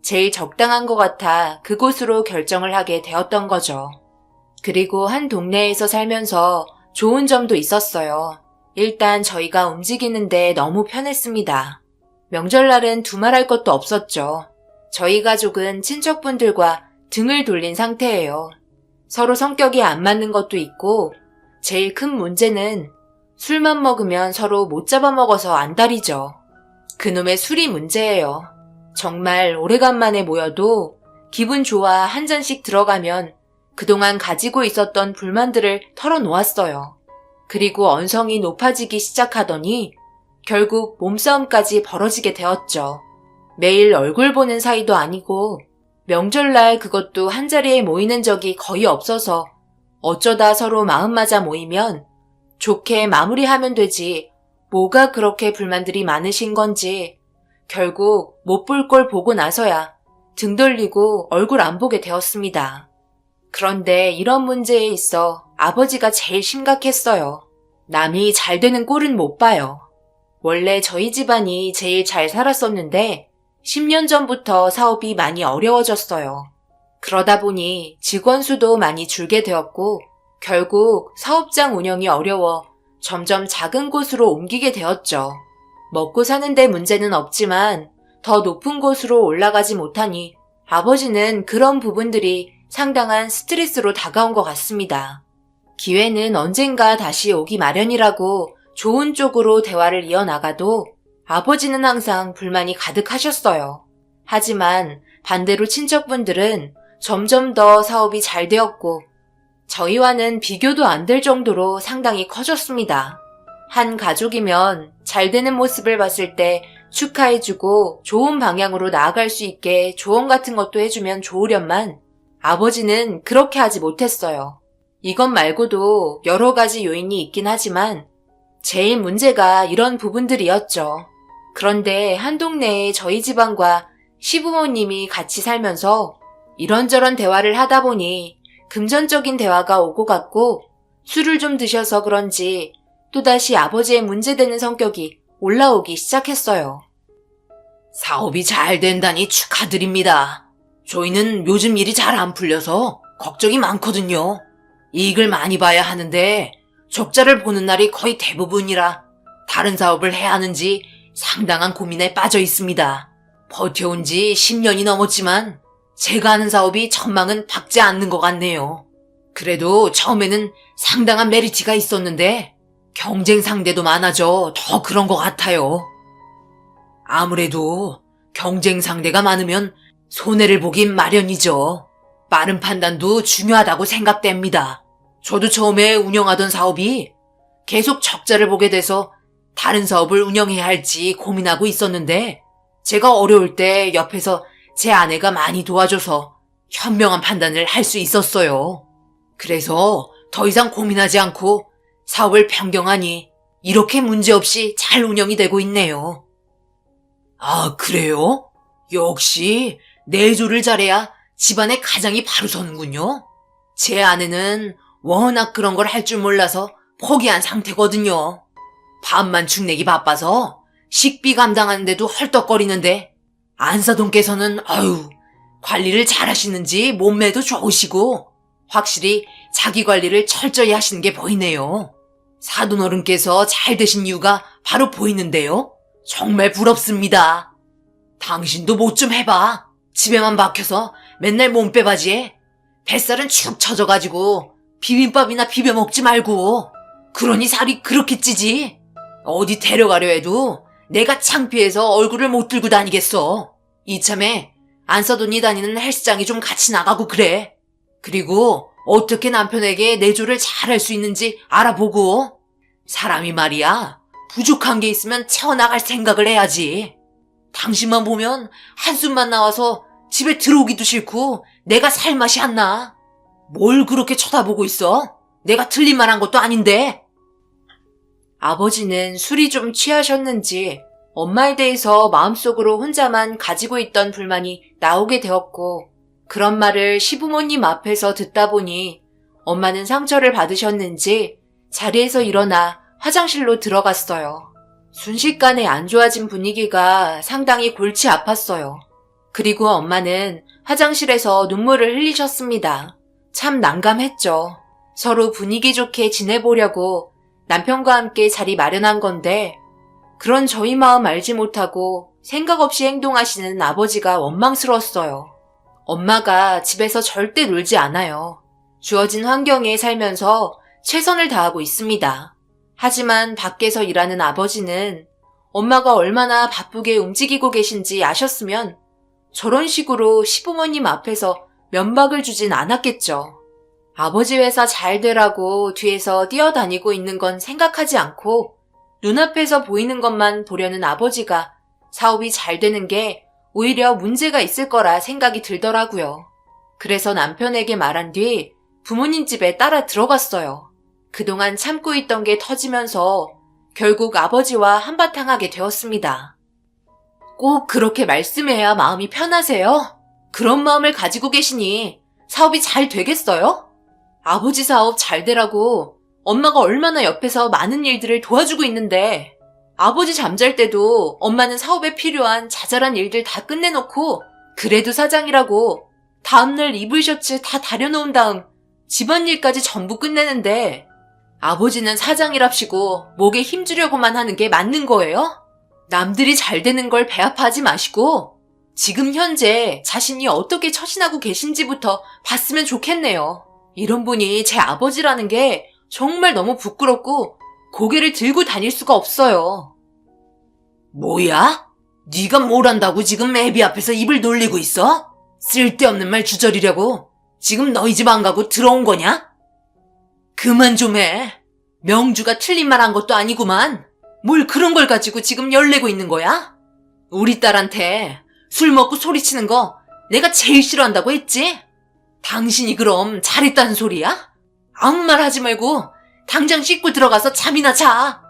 제일 적당한 것 같아 그곳으로 결정을 하게 되었던 거죠. 그리고 한 동네에서 살면서 좋은 점도 있었어요. 일단 저희가 움직이는데 너무 편했습니다. 명절날은 두말할 것도 없었죠. 저희 가족은 친척분들과 등을 돌린 상태예요. 서로 성격이 안 맞는 것도 있고 제일 큰 문제는 술만 먹으면 서로 못 잡아먹어서 안달이죠. 그놈의 술이 문제예요. 정말 오래간만에 모여도 기분 좋아 한 잔씩 들어가면 그동안 가지고 있었던 불만들을 털어놓았어요. 그리고 언성이 높아지기 시작하더니 결국 몸싸움까지 벌어지게 되었죠. 매일 얼굴 보는 사이도 아니고 명절날 그것도 한자리에 모이는 적이 거의 없어서 어쩌다 서로 마음 맞아 모이면 좋게 마무리하면 되지 뭐가 그렇게 불만들이 많으신 건지 결국 못 볼 걸 보고 나서야 등 돌리고 얼굴 안 보게 되었습니다. 그런데 이런 문제에 있어 아버지가 제일 심각했어요. 남이 잘 되는 꼴은 못 봐요. 원래 저희 집안이 제일 잘 살았었는데 10년 전부터 사업이 많이 어려워졌어요. 그러다 보니 직원 수도 많이 줄게 되었고 결국 사업장 운영이 어려워 점점 작은 곳으로 옮기게 되었죠. 먹고 사는데 문제는 없지만 더 높은 곳으로 올라가지 못하니 아버지는 그런 부분들이 상당한 스트레스로 다가온 것 같습니다. 기회는 언젠가 다시 오기 마련이라고 좋은 쪽으로 대화를 이어나가도 아버지는 항상 불만이 가득하셨어요. 하지만 반대로 친척분들은 점점 더 사업이 잘 되었고 저희와는 비교도 안 될 정도로 상당히 커졌습니다. 한 가족이면 잘 되는 모습을 봤을 때 축하해주고 좋은 방향으로 나아갈 수 있게 조언 같은 것도 해주면 좋으련만 아버지는 그렇게 하지 못했어요. 이것 말고도 여러 가지 요인이 있긴 하지만 제일 문제가 이런 부분들이었죠. 그런데 한 동네에 저희 집안과 시부모님이 같이 살면서 이런저런 대화를 하다 보니 금전적인 대화가 오고 갔고 술을 좀 드셔서 그런지 또다시 아버지의 문제되는 성격이 올라오기 시작했어요. 사업이 잘 된다니 축하드립니다. 저희는 요즘 일이 잘 안 풀려서 걱정이 많거든요. 이익을 많이 봐야 하는데 적자를 보는 날이 거의 대부분이라 다른 사업을 해야 하는지 상당한 고민에 빠져 있습니다. 버텨온 지 10년이 넘었지만 제가 하는 사업이 전망은 밝지 않는 것 같네요. 그래도 처음에는 상당한 메리트가 있었는데 경쟁 상대도 많아져 더 그런 것 같아요. 아무래도 경쟁 상대가 많으면 손해를 보긴 마련이죠. 빠른 판단도 중요하다고 생각됩니다. 저도 처음에 운영하던 사업이 계속 적자를 보게 돼서 다른 사업을 운영해야 할지 고민하고 있었는데 제가 어려울 때 옆에서 제 아내가 많이 도와줘서 현명한 판단을 할 수 있었어요. 그래서 더 이상 고민하지 않고 사업을 변경하니 이렇게 문제없이 잘 운영이 되고 있네요. 아, 그래요? 역시 내조를 잘해야 집안의 가장이 바로 서는군요. 제 아내는 워낙 그런 걸 할 줄 몰라서 포기한 상태거든요. 밥만 축내기 바빠서 식비 감당하는데도 헐떡거리는데 안사돈께서는 관리를 잘 하시는지 몸매도 좋으시고 확실히 자기 관리를 철저히 하시는 게 보이네요. 사돈어른께서 잘 되신 이유가 바로 보이는데요. 정말 부럽습니다. 당신도 뭐 좀 해봐. 집에만 박혀서 맨날 몸빼바지에 뱃살은 축 처져가지고 비빔밥이나 비벼 먹지 말고. 그러니 살이 그렇게 찌지. 어디 데려가려 해도 내가 창피해서 얼굴을 못 들고 다니겠어. 이참에 안사돈이 다니는 헬스장에 좀 같이 나가고 그래. 그리고 어떻게 남편에게 내조를 잘할 수 있는지 알아보고. 사람이 말이야, 부족한 게 있으면 채워나갈 생각을 해야지. 당신만 보면 한숨만 나와서 집에 들어오기도 싫고 내가 살 맛이 안 나. 뭘 그렇게 쳐다보고 있어? 내가 틀린 말 한 것도 아닌데. 아버지는 술이 좀 취하셨는지 엄마에 대해서 마음속으로 혼자만 가지고 있던 불만이 나오게 되었고 그런 말을 시부모님 앞에서 듣다 보니 엄마는 상처를 받으셨는지 자리에서 일어나 화장실로 들어갔어요. 순식간에 안 좋아진 분위기가 상당히 골치 아팠어요. 그리고 엄마는 화장실에서 눈물을 흘리셨습니다. 참 난감했죠. 서로 분위기 좋게 지내보려고 남편과 함께 자리 마련한 건데 그런 저희 마음 알지 못하고 생각 없이 행동하시는 아버지가 원망스러웠어요. 엄마가 집에서 절대 놀지 않아요. 주어진 환경에 살면서 최선을 다하고 있습니다. 하지만 밖에서 일하는 아버지는 엄마가 얼마나 바쁘게 움직이고 계신지 아셨으면 저런 식으로 시부모님 앞에서 면박을 주진 않았겠죠. 아버지 회사 잘 되라고 뒤에서 뛰어다니고 있는 건 생각하지 않고 눈앞에서 보이는 것만 보려는 아버지가 사업이 잘 되는 게 오히려 문제가 있을 거라 생각이 들더라고요. 그래서 남편에게 말한 뒤 부모님 집에 따라 들어갔어요. 그동안 참고 있던 게 터지면서 결국 아버지와 한바탕 하게 되었습니다. 꼭 그렇게 말씀해야 마음이 편하세요? 그런 마음을 가지고 계시니 사업이 잘 되겠어요? 아버지 사업 잘 되라고 엄마가 얼마나 옆에서 많은 일들을 도와주고 있는데 아버지 잠잘 때도 엄마는 사업에 필요한 자잘한 일들 다 끝내놓고 그래도 사장이라고 다음날 이불 셔츠 다 다려놓은 다음 집안일까지 전부 끝내는데 아버지는 사장이랍시고 목에 힘주려고만 하는 게 맞는 거예요? 남들이 잘 되는 걸 배아파하지 마시고 지금 현재 자신이 어떻게 처신하고 계신지부터 봤으면 좋겠네요. 이런 분이 제 아버지라는 게 정말 너무 부끄럽고 고개를 들고 다닐 수가 없어요. 뭐야? 네가 뭘 안다고 지금 애비 앞에서 입을 놀리고 있어? 쓸데없는 말 주저리려고 지금 너희 집 안 가고 들어온 거냐? 그만 좀 해. 명주가 틀린 말 한 것도 아니구만. 뭘 그런 걸 가지고 지금 열내고 있는 거야? 우리 딸한테 술 먹고 소리치는 거 내가 제일 싫어한다고 했지? 당신이 그럼 잘했다는 소리야? 아무 말 하지 말고 당장 씻고 들어가서 잠이나 자.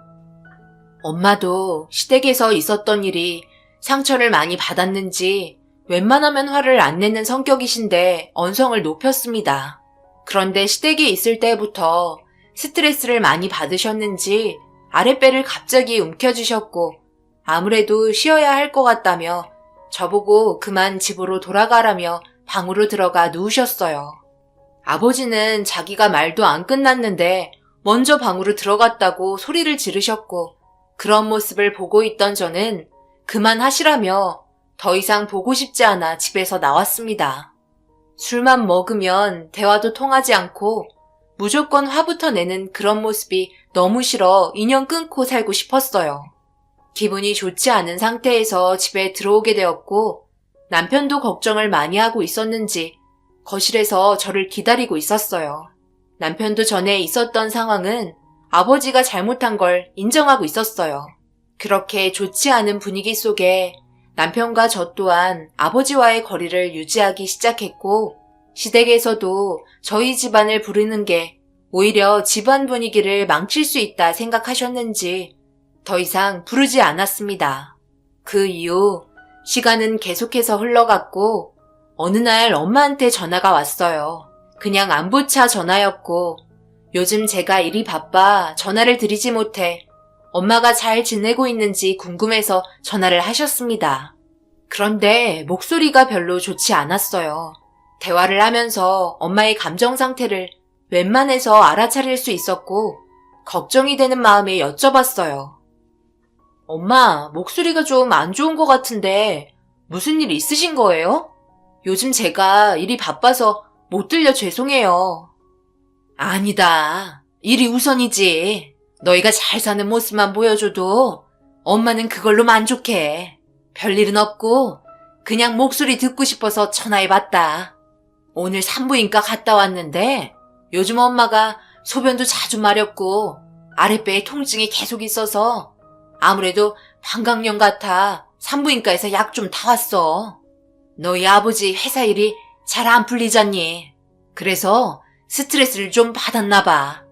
엄마도 시댁에서 있었던 일이 상처를 많이 받았는지 웬만하면 화를 안 내는 성격이신데 언성을 높였습니다. 그런데 시댁에 있을 때부터 스트레스를 많이 받으셨는지 아랫배를 갑자기 움켜쥐셨고 아무래도 쉬어야 할 것 같다며 저보고 그만 집으로 돌아가라며 방으로 들어가 누우셨어요. 아버지는 자기가 말도 안 끝났는데 먼저 방으로 들어갔다고 소리를 지르셨고 그런 모습을 보고 있던 저는 그만하시라며 더 이상 보고 싶지 않아 집에서 나왔습니다. 술만 먹으면 대화도 통하지 않고 무조건 화부터 내는 그런 모습이 너무 싫어 인연 끊고 살고 싶었어요. 기분이 좋지 않은 상태에서 집에 들어오게 되었고 남편도 걱정을 많이 하고 있었는지 거실에서 저를 기다리고 있었어요. 남편도 전에 있었던 상황은 아버지가 잘못한 걸 인정하고 있었어요. 그렇게 좋지 않은 분위기 속에 남편과 저 또한 아버지와의 거리를 유지하기 시작했고 시댁에서도 저희 집안을 부르는 게 오히려 집안 분위기를 망칠 수 있다 생각하셨는지 더 이상 부르지 않았습니다. 그 이후 시간은 계속해서 흘러갔고 어느 날 엄마한테 전화가 왔어요. 그냥 안부차 전화였고 요즘 제가 일이 바빠 전화를 드리지 못해 엄마가 잘 지내고 있는지 궁금해서 전화를 하셨습니다. 그런데 목소리가 별로 좋지 않았어요. 대화를 하면서 엄마의 감정 상태를 웬만해서 알아차릴 수 있었고 걱정이 되는 마음에 여쭤봤어요. 엄마, 목소리가 좀 안 좋은 것 같은데 무슨 일 있으신 거예요? 요즘 제가 일이 바빠서 못 들려 죄송해요. 아니다. 일이 우선이지. 너희가 잘 사는 모습만 보여줘도 엄마는 그걸로 만족해. 별일은 없고 그냥 목소리 듣고 싶어서 전화해봤다. 오늘 산부인과 갔다 왔는데 요즘 엄마가 소변도 자주 마렵고 아랫배에 통증이 계속 있어서 아무래도 방광염 같아 산부인과에서 약 좀 타왔어. 너희 아버지 회사 일이 잘 안 풀리잖니. 그래서 스트레스를 좀 받았나 봐.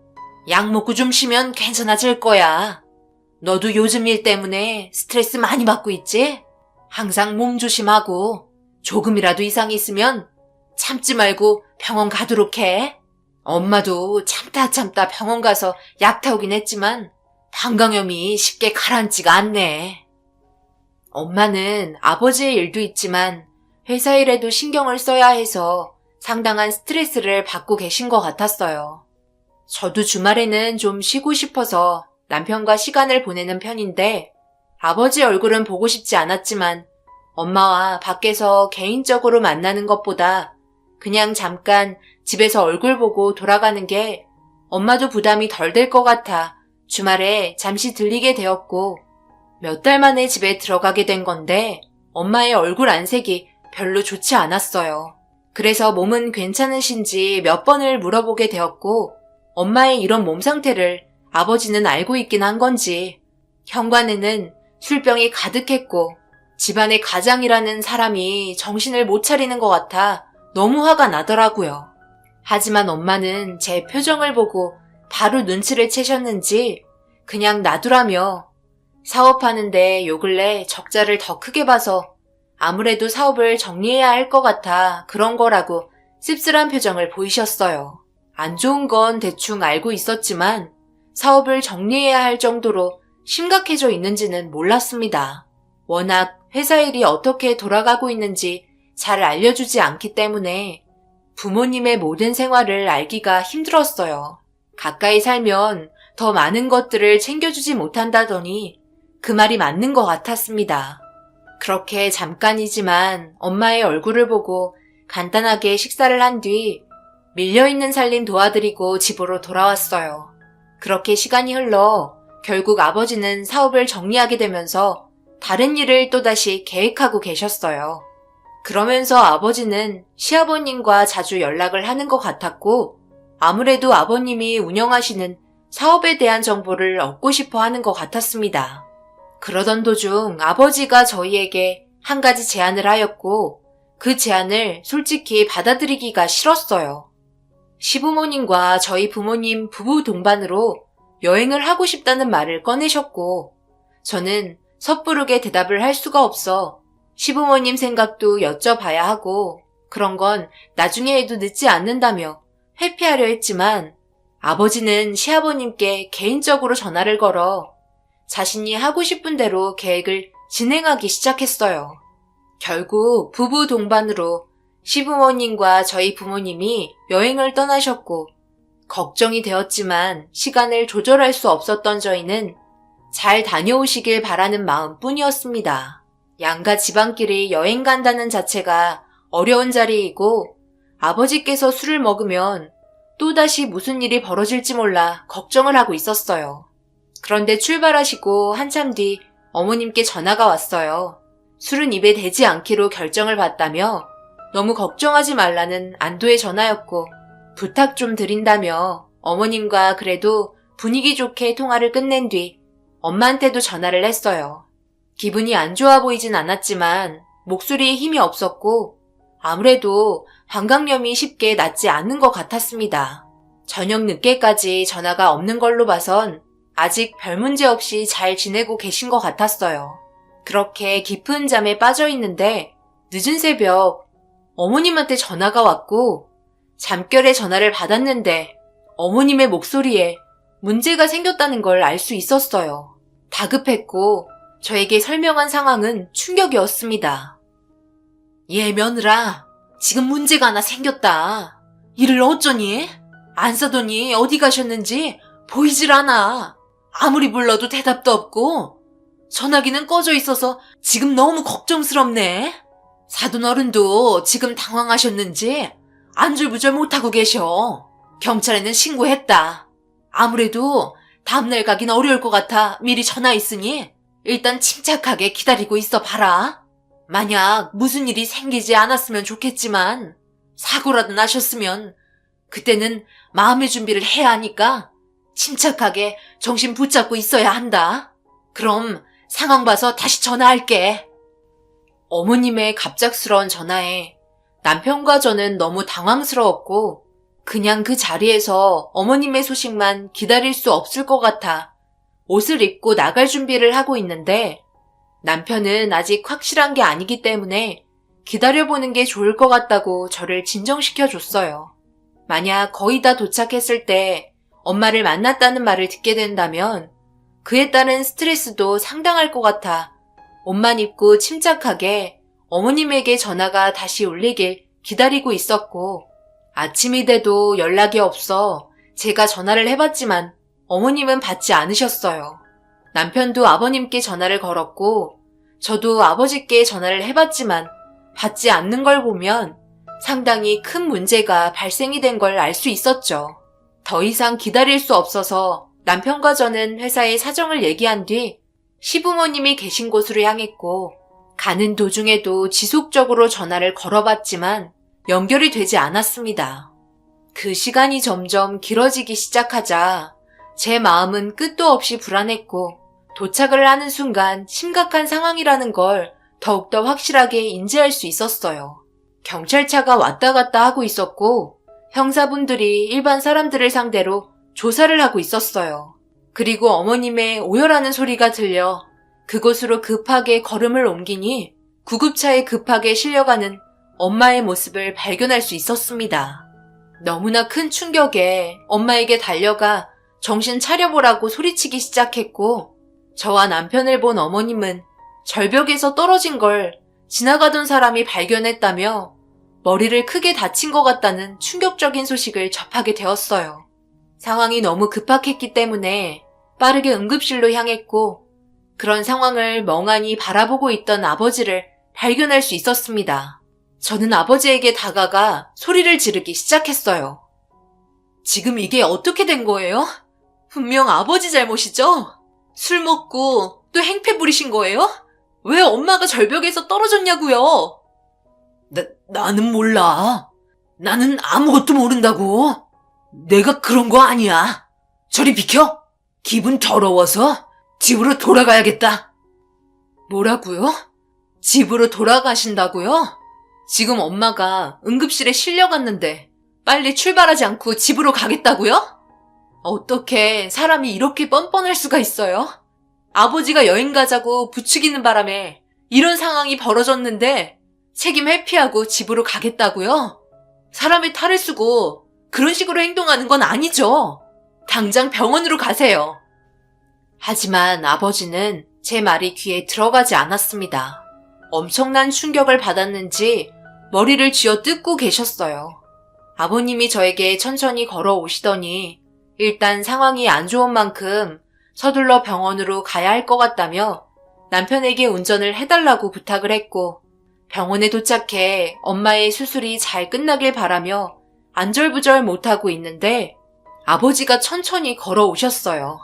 약 먹고 좀 쉬면 괜찮아질 거야. 너도 요즘 일 때문에 스트레스 많이 받고 있지? 항상 몸 조심하고 조금이라도 이상이 있으면 참지 말고 병원 가도록 해. 엄마도 참다 병원 가서 약 타오긴 했지만 방광염이 쉽게 가라앉지가 않네. 엄마는 아버지의 일도 있지만 회사 일에도 신경을 써야 해서 상당한 스트레스를 받고 계신 것 같았어요. 저도 주말에는 좀 쉬고 싶어서 남편과 시간을 보내는 편인데 아버지 얼굴은 보고 싶지 않았지만 엄마와 밖에서 개인적으로 만나는 것보다 그냥 잠깐 집에서 얼굴 보고 돌아가는 게 엄마도 부담이 덜 될 것 같아 주말에 잠시 들리게 되었고 몇 달 만에 집에 들어가게 된 건데 엄마의 얼굴 안색이 별로 좋지 않았어요. 그래서 몸은 괜찮으신지 몇 번을 물어보게 되었고 엄마의 이런 몸 상태를 아버지는 알고 있긴 한 건지 현관에는 술병이 가득했고 집안의 가장이라는 사람이 정신을 못 차리는 것 같아 너무 화가 나더라고요. 하지만 엄마는 제 표정을 보고 바로 눈치를 채셨는지 그냥 놔두라며 사업하는데 요 근래 적자를 더 크게 봐서 아무래도 사업을 정리해야 할 것 같아 그런 거라고 씁쓸한 표정을 보이셨어요. 안 좋은 건 대충 알고 있었지만 사업을 정리해야 할 정도로 심각해져 있는지는 몰랐습니다. 워낙 회사 일이 어떻게 돌아가고 있는지 잘 알려주지 않기 때문에 부모님의 모든 생활을 알기가 힘들었어요. 가까이 살면 더 많은 것들을 챙겨주지 못한다더니 그 말이 맞는 것 같았습니다. 그렇게 잠깐이지만 엄마의 얼굴을 보고 간단하게 식사를 한 뒤 밀려있는 살림 도와드리고 집으로 돌아왔어요. 그렇게 시간이 흘러 결국 아버지는 사업을 정리하게 되면서 다른 일을 또다시 계획하고 계셨어요. 그러면서 아버지는 시아버님과 자주 연락을 하는 것 같았고 아무래도 아버님이 운영하시는 사업에 대한 정보를 얻고 싶어 하는 것 같았습니다. 그러던 도중 아버지가 저희에게 한 가지 제안을 하였고 그 제안을 솔직히 받아들이기가 싫었어요. 시부모님과 저희 부모님 부부 동반으로 여행을 하고 싶다는 말을 꺼내셨고 저는 섣부르게 대답을 할 수가 없어 시부모님 생각도 여쭤봐야 하고 그런 건 나중에 해도 늦지 않는다며 회피하려 했지만 아버지는 시아버님께 개인적으로 전화를 걸어 자신이 하고 싶은 대로 계획을 진행하기 시작했어요. 결국 부부 동반으로 시부모님과 저희 부모님이 여행을 떠나셨고 걱정이 되었지만 시간을 조절할 수 없었던 저희는 잘 다녀오시길 바라는 마음뿐이었습니다. 양가 집안끼리 여행 간다는 자체가 어려운 자리이고 아버지께서 술을 먹으면 또다시 무슨 일이 벌어질지 몰라 걱정을 하고 있었어요. 그런데 출발하시고 한참 뒤 어머님께 전화가 왔어요. 술은 입에 대지 않기로 결정을 봤다며 너무 걱정하지 말라는 안도의 전화였고 부탁 좀 드린다며 어머님과 그래도 분위기 좋게 통화를 끝낸 뒤 엄마한테도 전화를 했어요. 기분이 안 좋아 보이진 않았지만 목소리에 힘이 없었고 아무래도 방광염이 쉽게 낫지 않는 것 같았습니다. 저녁 늦게까지 전화가 없는 걸로 봐선 아직 별 문제 없이 잘 지내고 계신 것 같았어요. 그렇게 깊은 잠에 빠져 있는데 늦은 새벽 어머님한테 전화가 왔고 잠결에 전화를 받았는데 어머님의 목소리에 문제가 생겼다는 걸 알 수 있었어요. 다급했고 저에게 설명한 상황은 충격이었습니다. 예, 며느라, 지금 문제가 하나 생겼다. 일을 어쩌니? 안 사더니 어디 가셨는지 보이질 않아. 아무리 불러도 대답도 없고 전화기는 꺼져 있어서 지금 너무 걱정스럽네. 사돈 어른도 지금 당황하셨는지 안절부절 못하고 계셔. 경찰에는 신고했다. 아무래도 다음날 가긴 어려울 것 같아 미리 전화했으니 일단 침착하게 기다리고 있어 봐라. 만약 무슨 일이 생기지 않았으면 좋겠지만 사고라도 나셨으면 그때는 마음의 준비를 해야 하니까 침착하게 정신 붙잡고 있어야 한다. 그럼 상황 봐서 다시 전화할게. 어머님의 갑작스러운 전화에 남편과 저는 너무 당황스러웠고 그냥 그 자리에서 어머님의 소식만 기다릴 수 없을 것 같아 옷을 입고 나갈 준비를 하고 있는데 남편은 아직 확실한 게 아니기 때문에 기다려보는 게 좋을 것 같다고 저를 진정시켜줬어요. 만약 거의 다 도착했을 때 엄마를 만났다는 말을 듣게 된다면 그에 따른 스트레스도 상당할 것 같아 옷만 입고 침착하게 어머님에게 전화가 다시 울리길 기다리고 있었고 아침이 돼도 연락이 없어 제가 전화를 해봤지만 어머님은 받지 않으셨어요. 남편도 아버님께 전화를 걸었고 저도 아버지께 전화를 해봤지만 받지 않는 걸 보면 상당히 큰 문제가 발생이 된 걸 알 수 있었죠. 더 이상 기다릴 수 없어서 남편과 저는 회사에 사정을 얘기한 뒤 시부모님이 계신 곳으로 향했고 가는 도중에도 지속적으로 전화를 걸어봤지만 연결이 되지 않았습니다. 그 시간이 점점 길어지기 시작하자 제 마음은 끝도 없이 불안했고 도착을 하는 순간 심각한 상황이라는 걸 더욱더 확실하게 인지할 수 있었어요. 경찰차가 왔다 갔다 하고 있었고 형사분들이 일반 사람들을 상대로 조사를 하고 있었어요. 그리고 어머님의 오열하는 소리가 들려 그곳으로 급하게 걸음을 옮기니 구급차에 급하게 실려가는 엄마의 모습을 발견할 수 있었습니다. 너무나 큰 충격에 엄마에게 달려가 정신 차려보라고 소리치기 시작했고 저와 남편을 본 어머님은 절벽에서 떨어진 걸 지나가던 사람이 발견했다며 머리를 크게 다친 것 같다는 충격적인 소식을 접하게 되었어요. 상황이 너무 급박했기 때문에 빠르게 응급실로 향했고 그런 상황을 멍하니 바라보고 있던 아버지를 발견할 수 있었습니다. 저는 아버지에게 다가가 소리를 지르기 시작했어요. 지금 이게 어떻게 된 거예요? 분명 아버지 잘못이죠? 술 먹고 또 행패 부리신 거예요? 왜 엄마가 절벽에서 떨어졌냐고요? 나는 몰라. 나는 아무것도 모른다고. 내가 그런 거 아니야. 저리 비켜. 기분 더러워서 집으로 돌아가야겠다. 뭐라고요? 집으로 돌아가신다고요? 지금 엄마가 응급실에 실려갔는데 빨리 출발하지 않고 집으로 가겠다고요? 어떻게 사람이 이렇게 뻔뻔할 수가 있어요? 아버지가 여행 가자고 부추기는 바람에 이런 상황이 벌어졌는데 책임 회피하고 집으로 가겠다고요? 사람의 탈을 쓰고 그런 식으로 행동하는 건 아니죠. 당장 병원으로 가세요. 하지만 아버지는 제 말이 귀에 들어가지 않았습니다. 엄청난 충격을 받았는지 머리를 쥐어 뜯고 계셨어요. 아버님이 저에게 천천히 걸어오시더니 일단 상황이 안 좋은 만큼 서둘러 병원으로 가야 할 것 같다며 남편에게 운전을 해달라고 부탁을 했고 병원에 도착해 엄마의 수술이 잘 끝나길 바라며 안절부절 못하고 있는데 아버지가 천천히 걸어오셨어요.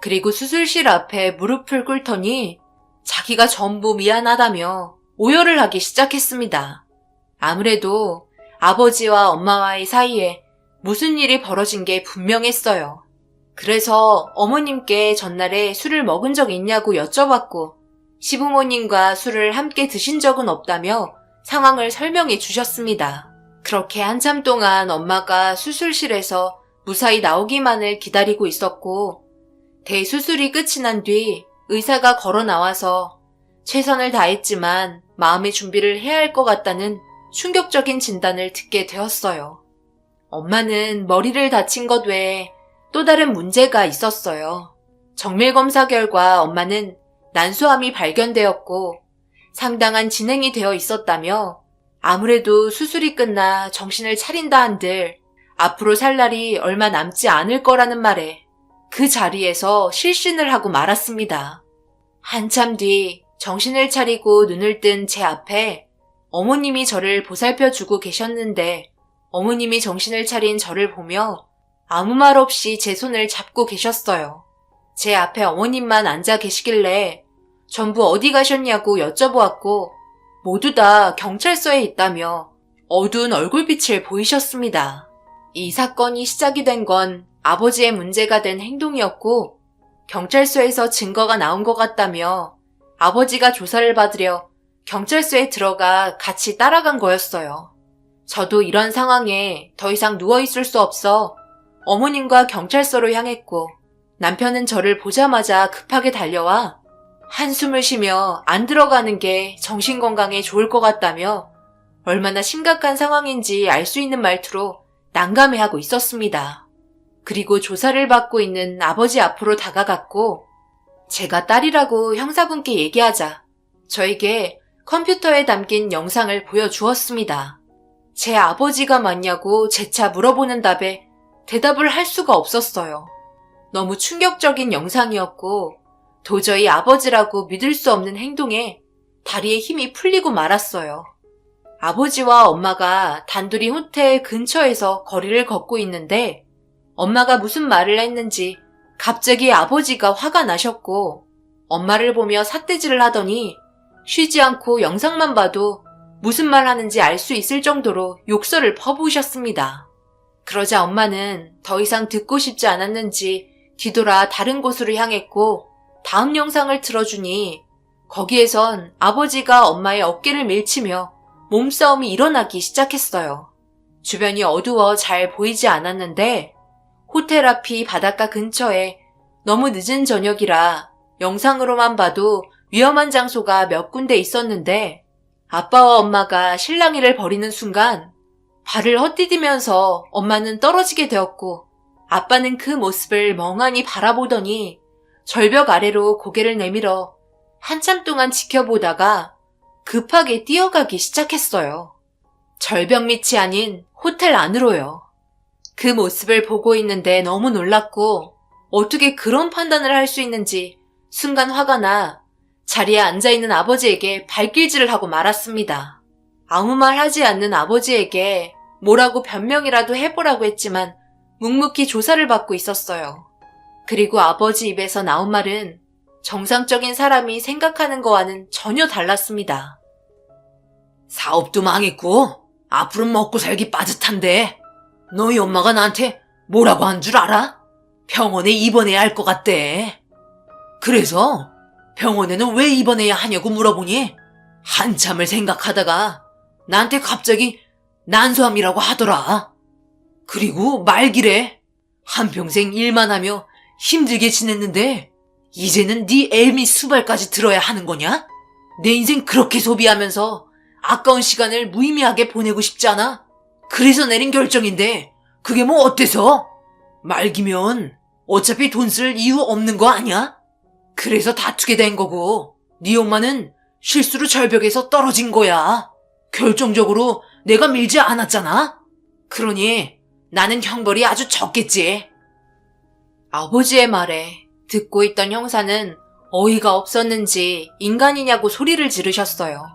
그리고 수술실 앞에 무릎을 꿇더니 자기가 전부 미안하다며 오열을 하기 시작했습니다. 아무래도 아버지와 엄마와의 사이에 무슨 일이 벌어진 게 분명했어요. 그래서 어머님께 전날에 술을 먹은 적 있냐고 여쭤봤고 시부모님과 술을 함께 드신 적은 없다며 상황을 설명해 주셨습니다. 그렇게 한참 동안 엄마가 수술실에서 무사히 나오기만을 기다리고 있었고 대수술이 끝이 난 뒤 의사가 걸어 나와서 최선을 다했지만 마음의 준비를 해야 할 것 같다는 충격적인 진단을 듣게 되었어요. 엄마는 머리를 다친 것 외에 또 다른 문제가 있었어요. 정밀검사 결과 엄마는 난소암이 발견되었고 상당한 진행이 되어 있었다며 아무래도 수술이 끝나 정신을 차린다 한들 앞으로 살 날이 얼마 남지 않을 거라는 말에 그 자리에서 실신을 하고 말았습니다. 한참 뒤 정신을 차리고 눈을 뜬 제 앞에 어머님이 저를 보살펴주고 계셨는데 어머님이 정신을 차린 저를 보며 아무 말 없이 제 손을 잡고 계셨어요. 제 앞에 어머님만 앉아 계시길래 전부 어디 가셨냐고 여쭤보았고 모두 다 경찰서에 있다며 어두운 얼굴빛을 보이셨습니다. 이 사건이 시작이 된 건 아버지의 문제가 된 행동이었고 경찰서에서 증거가 나온 것 같다며 아버지가 조사를 받으려 경찰서에 들어가 같이 따라간 거였어요. 저도 이런 상황에 더 이상 누워있을 수 없어 어머님과 경찰서로 향했고 남편은 저를 보자마자 급하게 달려와 한숨을 쉬며 안 들어가는 게 정신건강에 좋을 것 같다며 얼마나 심각한 상황인지 알 수 있는 말투로 난감해하고 있었습니다. 그리고 조사를 받고 있는 아버지 앞으로 다가갔고 제가 딸이라고 형사분께 얘기하자 저에게 컴퓨터에 담긴 영상을 보여주었습니다. 제 아버지가 맞냐고 재차 물어보는 답에 대답을 할 수가 없었어요. 너무 충격적인 영상이었고 도저히 아버지라고 믿을 수 없는 행동에 다리에 힘이 풀리고 말았어요. 아버지와 엄마가 단둘이 호텔 근처에서 거리를 걷고 있는데 엄마가 무슨 말을 했는지 갑자기 아버지가 화가 나셨고 엄마를 보며 삿대질을 하더니 쉬지 않고 영상만 봐도 무슨 말 하는지 알 수 있을 정도로 욕설을 퍼부으셨습니다. 그러자 엄마는 더 이상 듣고 싶지 않았는지 뒤돌아 다른 곳으로 향했고 다음 영상을 틀어주니 거기에선 아버지가 엄마의 어깨를 밀치며 몸싸움이 일어나기 시작했어요. 주변이 어두워 잘 보이지 않았는데 호텔 앞이 바닷가 근처에 너무 늦은 저녁이라 영상으로만 봐도 위험한 장소가 몇 군데 있었는데 아빠와 엄마가 실랑이를 벌이는 순간 발을 헛디디면서 엄마는 떨어지게 되었고 아빠는 그 모습을 멍하니 바라보더니 절벽 아래로 고개를 내밀어 한참 동안 지켜보다가 급하게 뛰어가기 시작했어요. 절벽 밑이 아닌 호텔 안으로요. 그 모습을 보고 있는데 너무 놀랐고 어떻게 그런 판단을 할 수 있는지 순간 화가 나 자리에 앉아있는 아버지에게 발길질을 하고 말았습니다. 아무 말 하지 않는 아버지에게 뭐라고 변명이라도 해보라고 했지만 묵묵히 조사를 받고 있었어요. 그리고 아버지 입에서 나온 말은 정상적인 사람이 생각하는 거와는 전혀 달랐습니다. 사업도 망했고 앞으로 먹고 살기 빠듯한데 너희 엄마가 나한테 뭐라고 한 줄 알아? 병원에 입원해야 할 것 같대. 그래서 병원에는 왜 입원해야 하냐고 물어보니 한참을 생각하다가 나한테 갑자기 난소암이라고 하더라. 그리고 말기래. 한평생 일만 하며 힘들게 지냈는데 이제는 네 애미 수발까지 들어야 하는 거냐? 내 인생 그렇게 소비하면서 아까운 시간을 무의미하게 보내고 싶지 않아? 그래서 내린 결정인데 그게 뭐 어때서? 말기면 어차피 돈 쓸 이유 없는 거 아니야? 그래서 다투게 된 거고, 네 엄마는 실수로 절벽에서 떨어진 거야. 결정적으로 내가 밀지 않았잖아? 그러니 나는 형벌이 아주 적겠지. 아버지의 말에 듣고 있던 형사는 어이가 없었는지 인간이냐고 소리를 지르셨어요.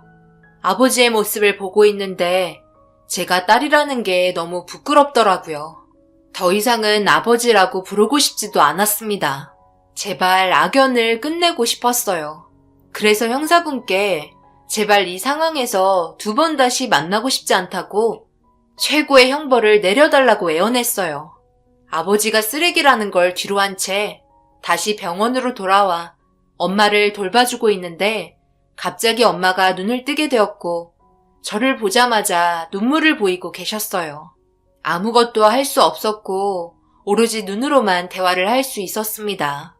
아버지의 모습을 보고 있는데 제가 딸이라는 게 너무 부끄럽더라고요. 더 이상은 아버지라고 부르고 싶지도 않았습니다. 제발 악연을 끝내고 싶었어요. 그래서 형사분께 제발 이 상황에서 두 번 다시 만나고 싶지 않다고 최고의 형벌을 내려달라고 애원했어요. 아버지가 쓰레기라는 걸 뒤로 한 채 다시 병원으로 돌아와 엄마를 돌봐주고 있는데 갑자기 엄마가 눈을 뜨게 되었고 저를 보자마자 눈물을 보이고 계셨어요. 아무것도 할 수 없었고 오로지 눈으로만 대화를 할 수 있었습니다.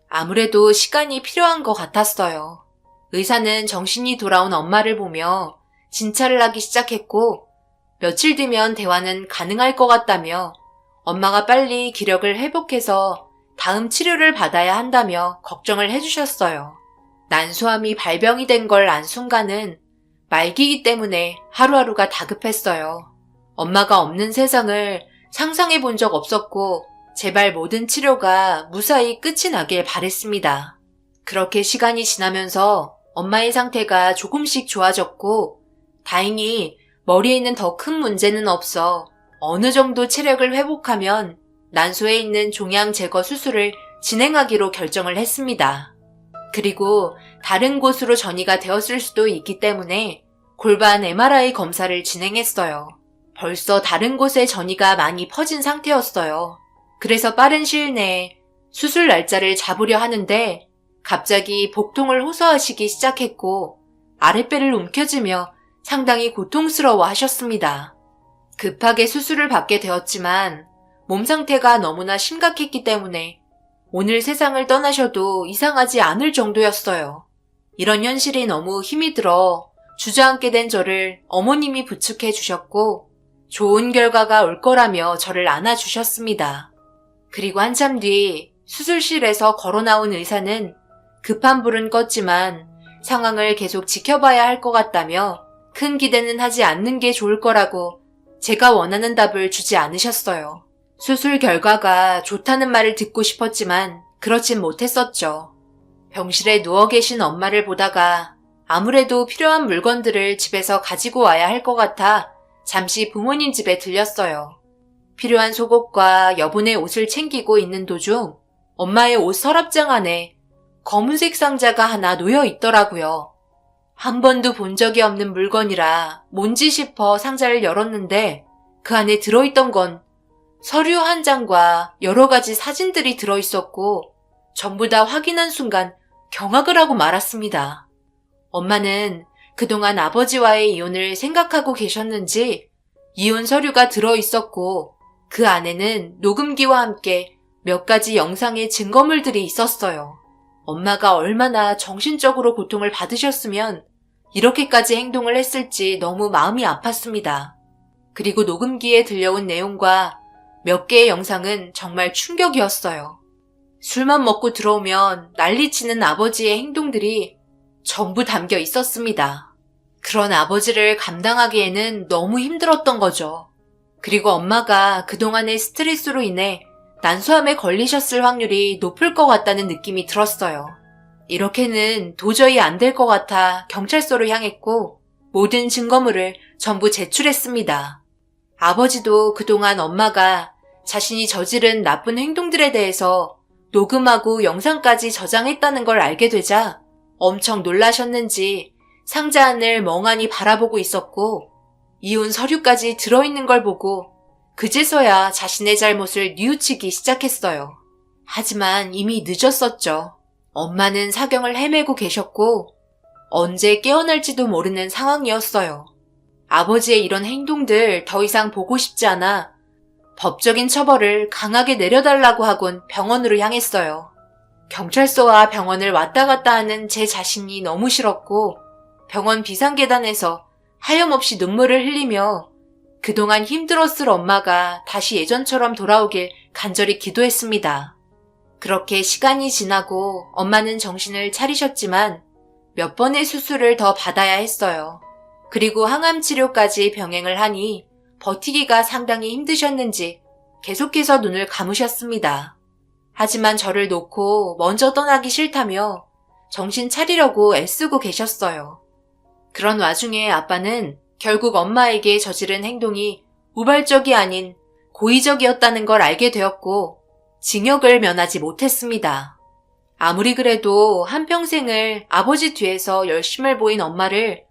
아무래도 시간이 필요한 것 같았어요. 의사는 정신이 돌아온 엄마를 보며 진찰을 하기 시작했고 며칠 뒤면 대화는 가능할 것 같다며 엄마가 빨리 기력을 회복해서 다음 치료를 받아야 한다며 걱정을 해주셨어요. 난소암이 발병이 된 걸 안 순간은 말기이기 때문에 하루하루가 다급했어요. 엄마가 없는 세상을 상상해 본 적 없었고 제발 모든 치료가 무사히 끝이 나길 바랬습니다. 그렇게 시간이 지나면서 엄마의 상태가 조금씩 좋아졌고 다행히 머리에 있는 더 큰 문제는 없어 어느 정도 체력을 회복하면 난소에 있는 종양 제거 수술을 진행하기로 결정을 했습니다. 그리고 다른 곳으로 전이가 되었을 수도 있기 때문에 골반 MRI 검사를 진행했어요. 벌써 다른 곳에 전이가 많이 퍼진 상태였어요. 그래서 빠른 시일 내에 수술 날짜를 잡으려 하는데 갑자기 복통을 호소하시기 시작했고 아랫배를 움켜쥐며 상당히 고통스러워 하셨습니다. 급하게 수술을 받게 되었지만 몸 상태가 너무나 심각했기 때문에 오늘 세상을 떠나셔도 이상하지 않을 정도였어요. 이런 현실이 너무 힘이 들어 주저앉게 된 저를 어머님이 부축해 주셨고 좋은 결과가 올 거라며 저를 안아주셨습니다. 그리고 한참 뒤 수술실에서 걸어 나온 의사는 급한 불은 껐지만 상황을 계속 지켜봐야 할 것 같다며 큰 기대는 하지 않는 게 좋을 거라고 제가 원하는 답을 주지 않으셨어요. 수술 결과가 좋다는 말을 듣고 싶었지만 그렇진 못했었죠. 병실에 누워 계신 엄마를 보다가 아무래도 필요한 물건들을 집에서 가지고 와야 할 것 같아 잠시 부모님 집에 들렸어요. 필요한 속옷과 여분의 옷을 챙기고 있는 도중 엄마의 옷 서랍장 안에 검은색 상자가 하나 놓여 있더라고요. 한 번도 본 적이 없는 물건이라 뭔지 싶어 상자를 열었는데 그 안에 들어있던 건 서류 한 장과 여러 가지 사진들이 들어있었고 전부 다 확인한 순간 경악을 하고 말았습니다. 엄마는 그동안 아버지와의 이혼을 생각하고 계셨는지 이혼 서류가 들어있었고 그 안에는 녹음기와 함께 몇 가지 영상의 증거물들이 있었어요. 엄마가 얼마나 정신적으로 고통을 받으셨으면 이렇게까지 행동을 했을지 너무 마음이 아팠습니다. 그리고 녹음기에 들려온 내용과 몇 개의 영상은 정말 충격이었어요. 술만 먹고 들어오면 난리치는 아버지의 행동들이 전부 담겨 있었습니다. 그런 아버지를 감당하기에는 너무 힘들었던 거죠. 그리고 엄마가 그동안의 스트레스로 인해 난소암에 걸리셨을 확률이 높을 것 같다는 느낌이 들었어요. 이렇게는 도저히 안 될 것 같아 경찰서로 향했고 모든 증거물을 전부 제출했습니다. 아버지도 그동안 엄마가 자신이 저지른 나쁜 행동들에 대해서 녹음하고 영상까지 저장했다는 걸 알게 되자 엄청 놀라셨는지 상자 안을 멍하니 바라보고 있었고 이혼 서류까지 들어있는 걸 보고 그제서야 자신의 잘못을 뉘우치기 시작했어요. 하지만 이미 늦었었죠. 엄마는 사경을 헤매고 계셨고 언제 깨어날지도 모르는 상황이었어요. 아버지의 이런 행동들 더 이상 보고 싶지 않아 법적인 처벌을 강하게 내려달라고 하곤 병원으로 향했어요. 경찰서와 병원을 왔다 갔다 하는 제 자신이 너무 싫었고 병원 비상계단에서 하염없이 눈물을 흘리며 그동안 힘들었을 엄마가 다시 예전처럼 돌아오길 간절히 기도했습니다. 그렇게 시간이 지나고 엄마는 정신을 차리셨지만 몇 번의 수술을 더 받아야 했어요. 그리고 항암 치료까지 병행을 하니 버티기가 상당히 힘드셨는지 계속해서 눈을 감으셨습니다. 하지만 저를 놓고 먼저 떠나기 싫다며 정신 차리려고 애쓰고 계셨어요. 그런 와중에 아빠는 결국 엄마에게 저지른 행동이 우발적이 아닌 고의적이었다는 걸 알게 되었고 징역을 면하지 못했습니다. 아무리 그래도 한평생을 아버지 뒤에서 열심을 보인 엄마를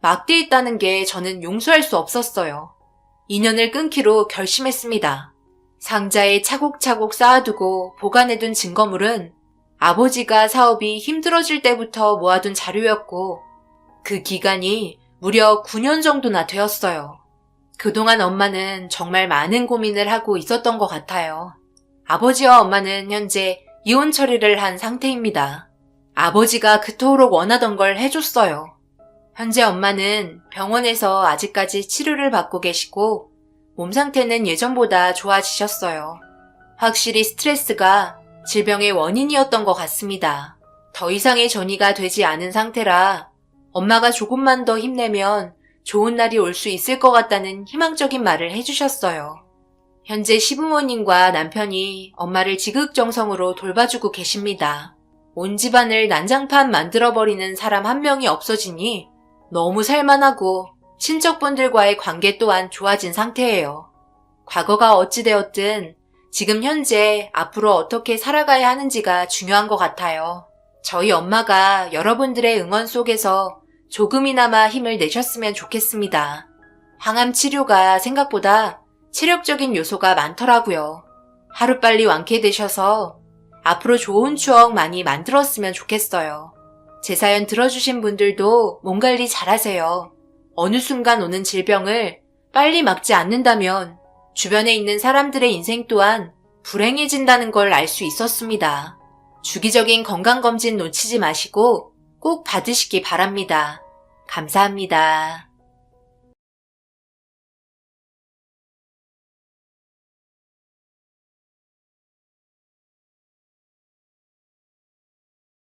막대했다는 게 저는 용서할 수 없었어요. 인연을 끊기로 결심했습니다. 상자에 차곡차곡 쌓아두고 보관해둔 증거물은 아버지가 사업이 힘들어질 때부터 모아둔 자료였고 그 기간이 무려 9년 정도나 되었어요. 그동안 엄마는 정말 많은 고민을 하고 있었던 것 같아요. 아버지와 엄마는 현재 이혼 처리를 한 상태입니다. 아버지가 그토록 원하던 걸 해줬어요. 현재 엄마는 병원에서 아직까지 치료를 받고 계시고 몸 상태는 예전보다 좋아지셨어요. 확실히 스트레스가 질병의 원인이었던 것 같습니다. 더 이상의 전이가 되지 않은 상태라 엄마가 조금만 더 힘내면 좋은 날이 올 수 있을 것 같다는 희망적인 말을 해주셨어요. 현재 시부모님과 남편이 엄마를 지극정성으로 돌봐주고 계십니다. 온 집안을 난장판 만들어버리는 사람 한 명이 없어지니 너무 살만하고 친척분들과의 관계 또한 좋아진 상태예요. 과거가 어찌되었든 지금 현재 앞으로 어떻게 살아가야 하는지가 중요한 것 같아요. 저희 엄마가 여러분들의 응원 속에서 조금이나마 힘을 내셨으면 좋겠습니다. 항암 치료가 생각보다 체력적인 요소가 많더라고요. 하루빨리 완쾌되셔서 앞으로 좋은 추억 많이 만들었으면 좋겠어요. 제 사연 들어주신 분들도 몸 관리 잘하세요. 어느 순간 오는 질병을 빨리 막지 않는다면 주변에 있는 사람들의 인생 또한 불행해진다는 걸 알 수 있었습니다. 주기적인 건강검진 놓치지 마시고 꼭 받으시기 바랍니다. 감사합니다.